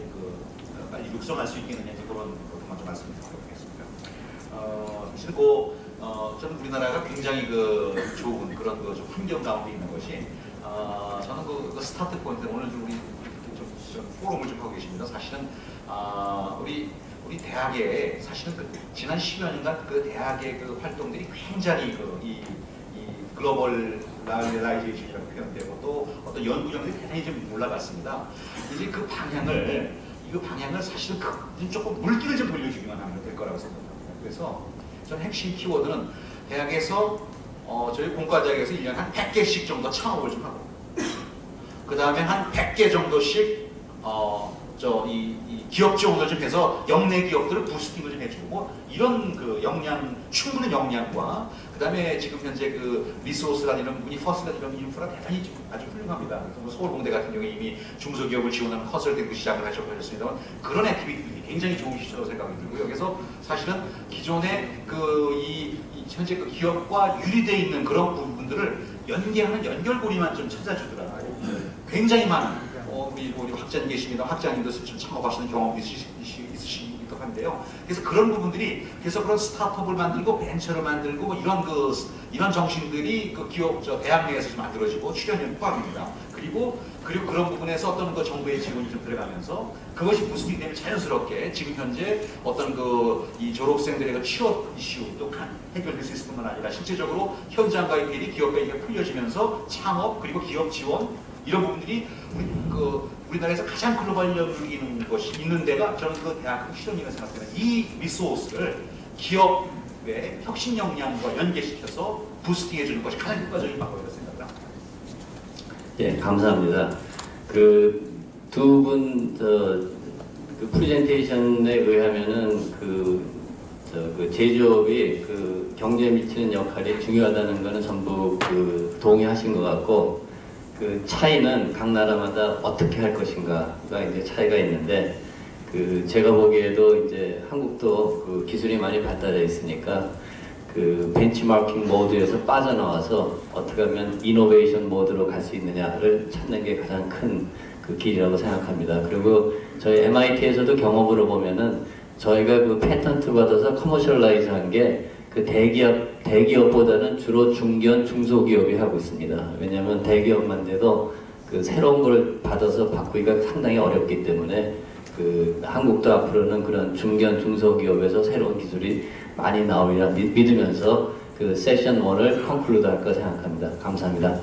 빨리 육성할 수 있겠느냐 이제 그런 것도 먼저 말씀드리겠습니다. 사실 저는 우리나라가 굉장히 좋은 그런 좀 환경 가운데 있는 것이 저는 그 스타트 포인트 오늘 좀 우리 좀 포럼을 좀 하고 계십니다. 사실은 우리 대학에 사실은 지난 10여 년간 그 대학의 그 활동들이 굉장히 이 글로벌 라이제이션이라고 표현되고 또 어떤 연구력들이 대단히 좀 올라갔습니다. 이제 그 방향을 사실은 조금 물기를 좀 돌려주기만 하면 될 거라고 생각합니다. 그래서 저는 핵심 키워드는 대학에서 저희 공과대학에서 1년에 한 100개씩 정도 창업을 좀 하고 그 다음에 한 100개 정도씩 이 기업 지원을 좀 해서 역내 기업들을 부스팅을 좀 해주고 뭐 이런 충분한 역량과 그 다음에 지금 현재 리소스라는 이런 부분이 퍼스트라는 이런 인프라 대단히 아주 훌륭합니다. 서울공대 같은 경우에 이미 중소기업을 지원하는 컨설팅도 시작을 하셨습니다만 그런 액티비티들이 굉장히 좋은 시초라고 생각이 들고요. 그래서 사실은 기존의 현재 기업과 유리되어 있는 그런 부분들을 연계하는 연결고리만 좀 찾아주더라고요. 굉장히 많은 우리 학자님 계십니다. 학자님도 좀 창업하시는 경험이 있으시기도 한데요. 그래서 그런 부분들이 그런 스타트업을 만들고 벤처를 만들고 뭐 이런 정신들이 기업 대학 내에서 좀 만들어지고 출연료는 포함입니다. 그리고 그런 부분에서 어떤 정부의 지원이 좀 들어가면서 그것이 부스팅 되면 자연스럽게 지금 현재 어떤 이 졸업생들의 취업 이슈도 해결될 수 있을 뿐만 아니라 실제적으로 현장과의 대리 기업과의 풀려지면서 창업 그리고 기업 지원 이런 부분들이 우리나라에서 가장 글로벌력이 있는 데가 저는 대학 실험이라고 생각합니다. 이 리소스를 기업의 혁신 역량과 연계시켜서 부스팅해 주는 것이 가장 효과적인 방법이라고 생각합니다. 예, 감사합니다. 두 분 프레젠테이션에 의하면은 제조업이 경제에 미치는 역할이 중요하다는 것은 전부 동의하신 것 같고. 차이는 각 나라마다 어떻게 할 것인가가 이제 차이가 있는데 제가 보기에도 이제 한국도 기술이 많이 발달해 있으니까 벤치마킹 모드에서 빠져나와서 어떻게 하면 이노베이션 모드로 갈 수 있느냐를 찾는 게 가장 큰 길이라고 생각합니다. 그리고 저희 MIT에서도 경험으로 보면은 저희가 패턴트 받아서 커머셜라이즈한 게 대기업보다는 주로 중견, 중소기업이 하고 있습니다. 왜냐하면 대기업만 돼도 새로운 걸 받아서 바꾸기가 상당히 어렵기 때문에 한국도 앞으로는 그런 중견, 중소기업에서 새로운 기술이 많이 나오리라 믿으면서 세션 1을 컨클루드 할까 생각합니다. 감사합니다.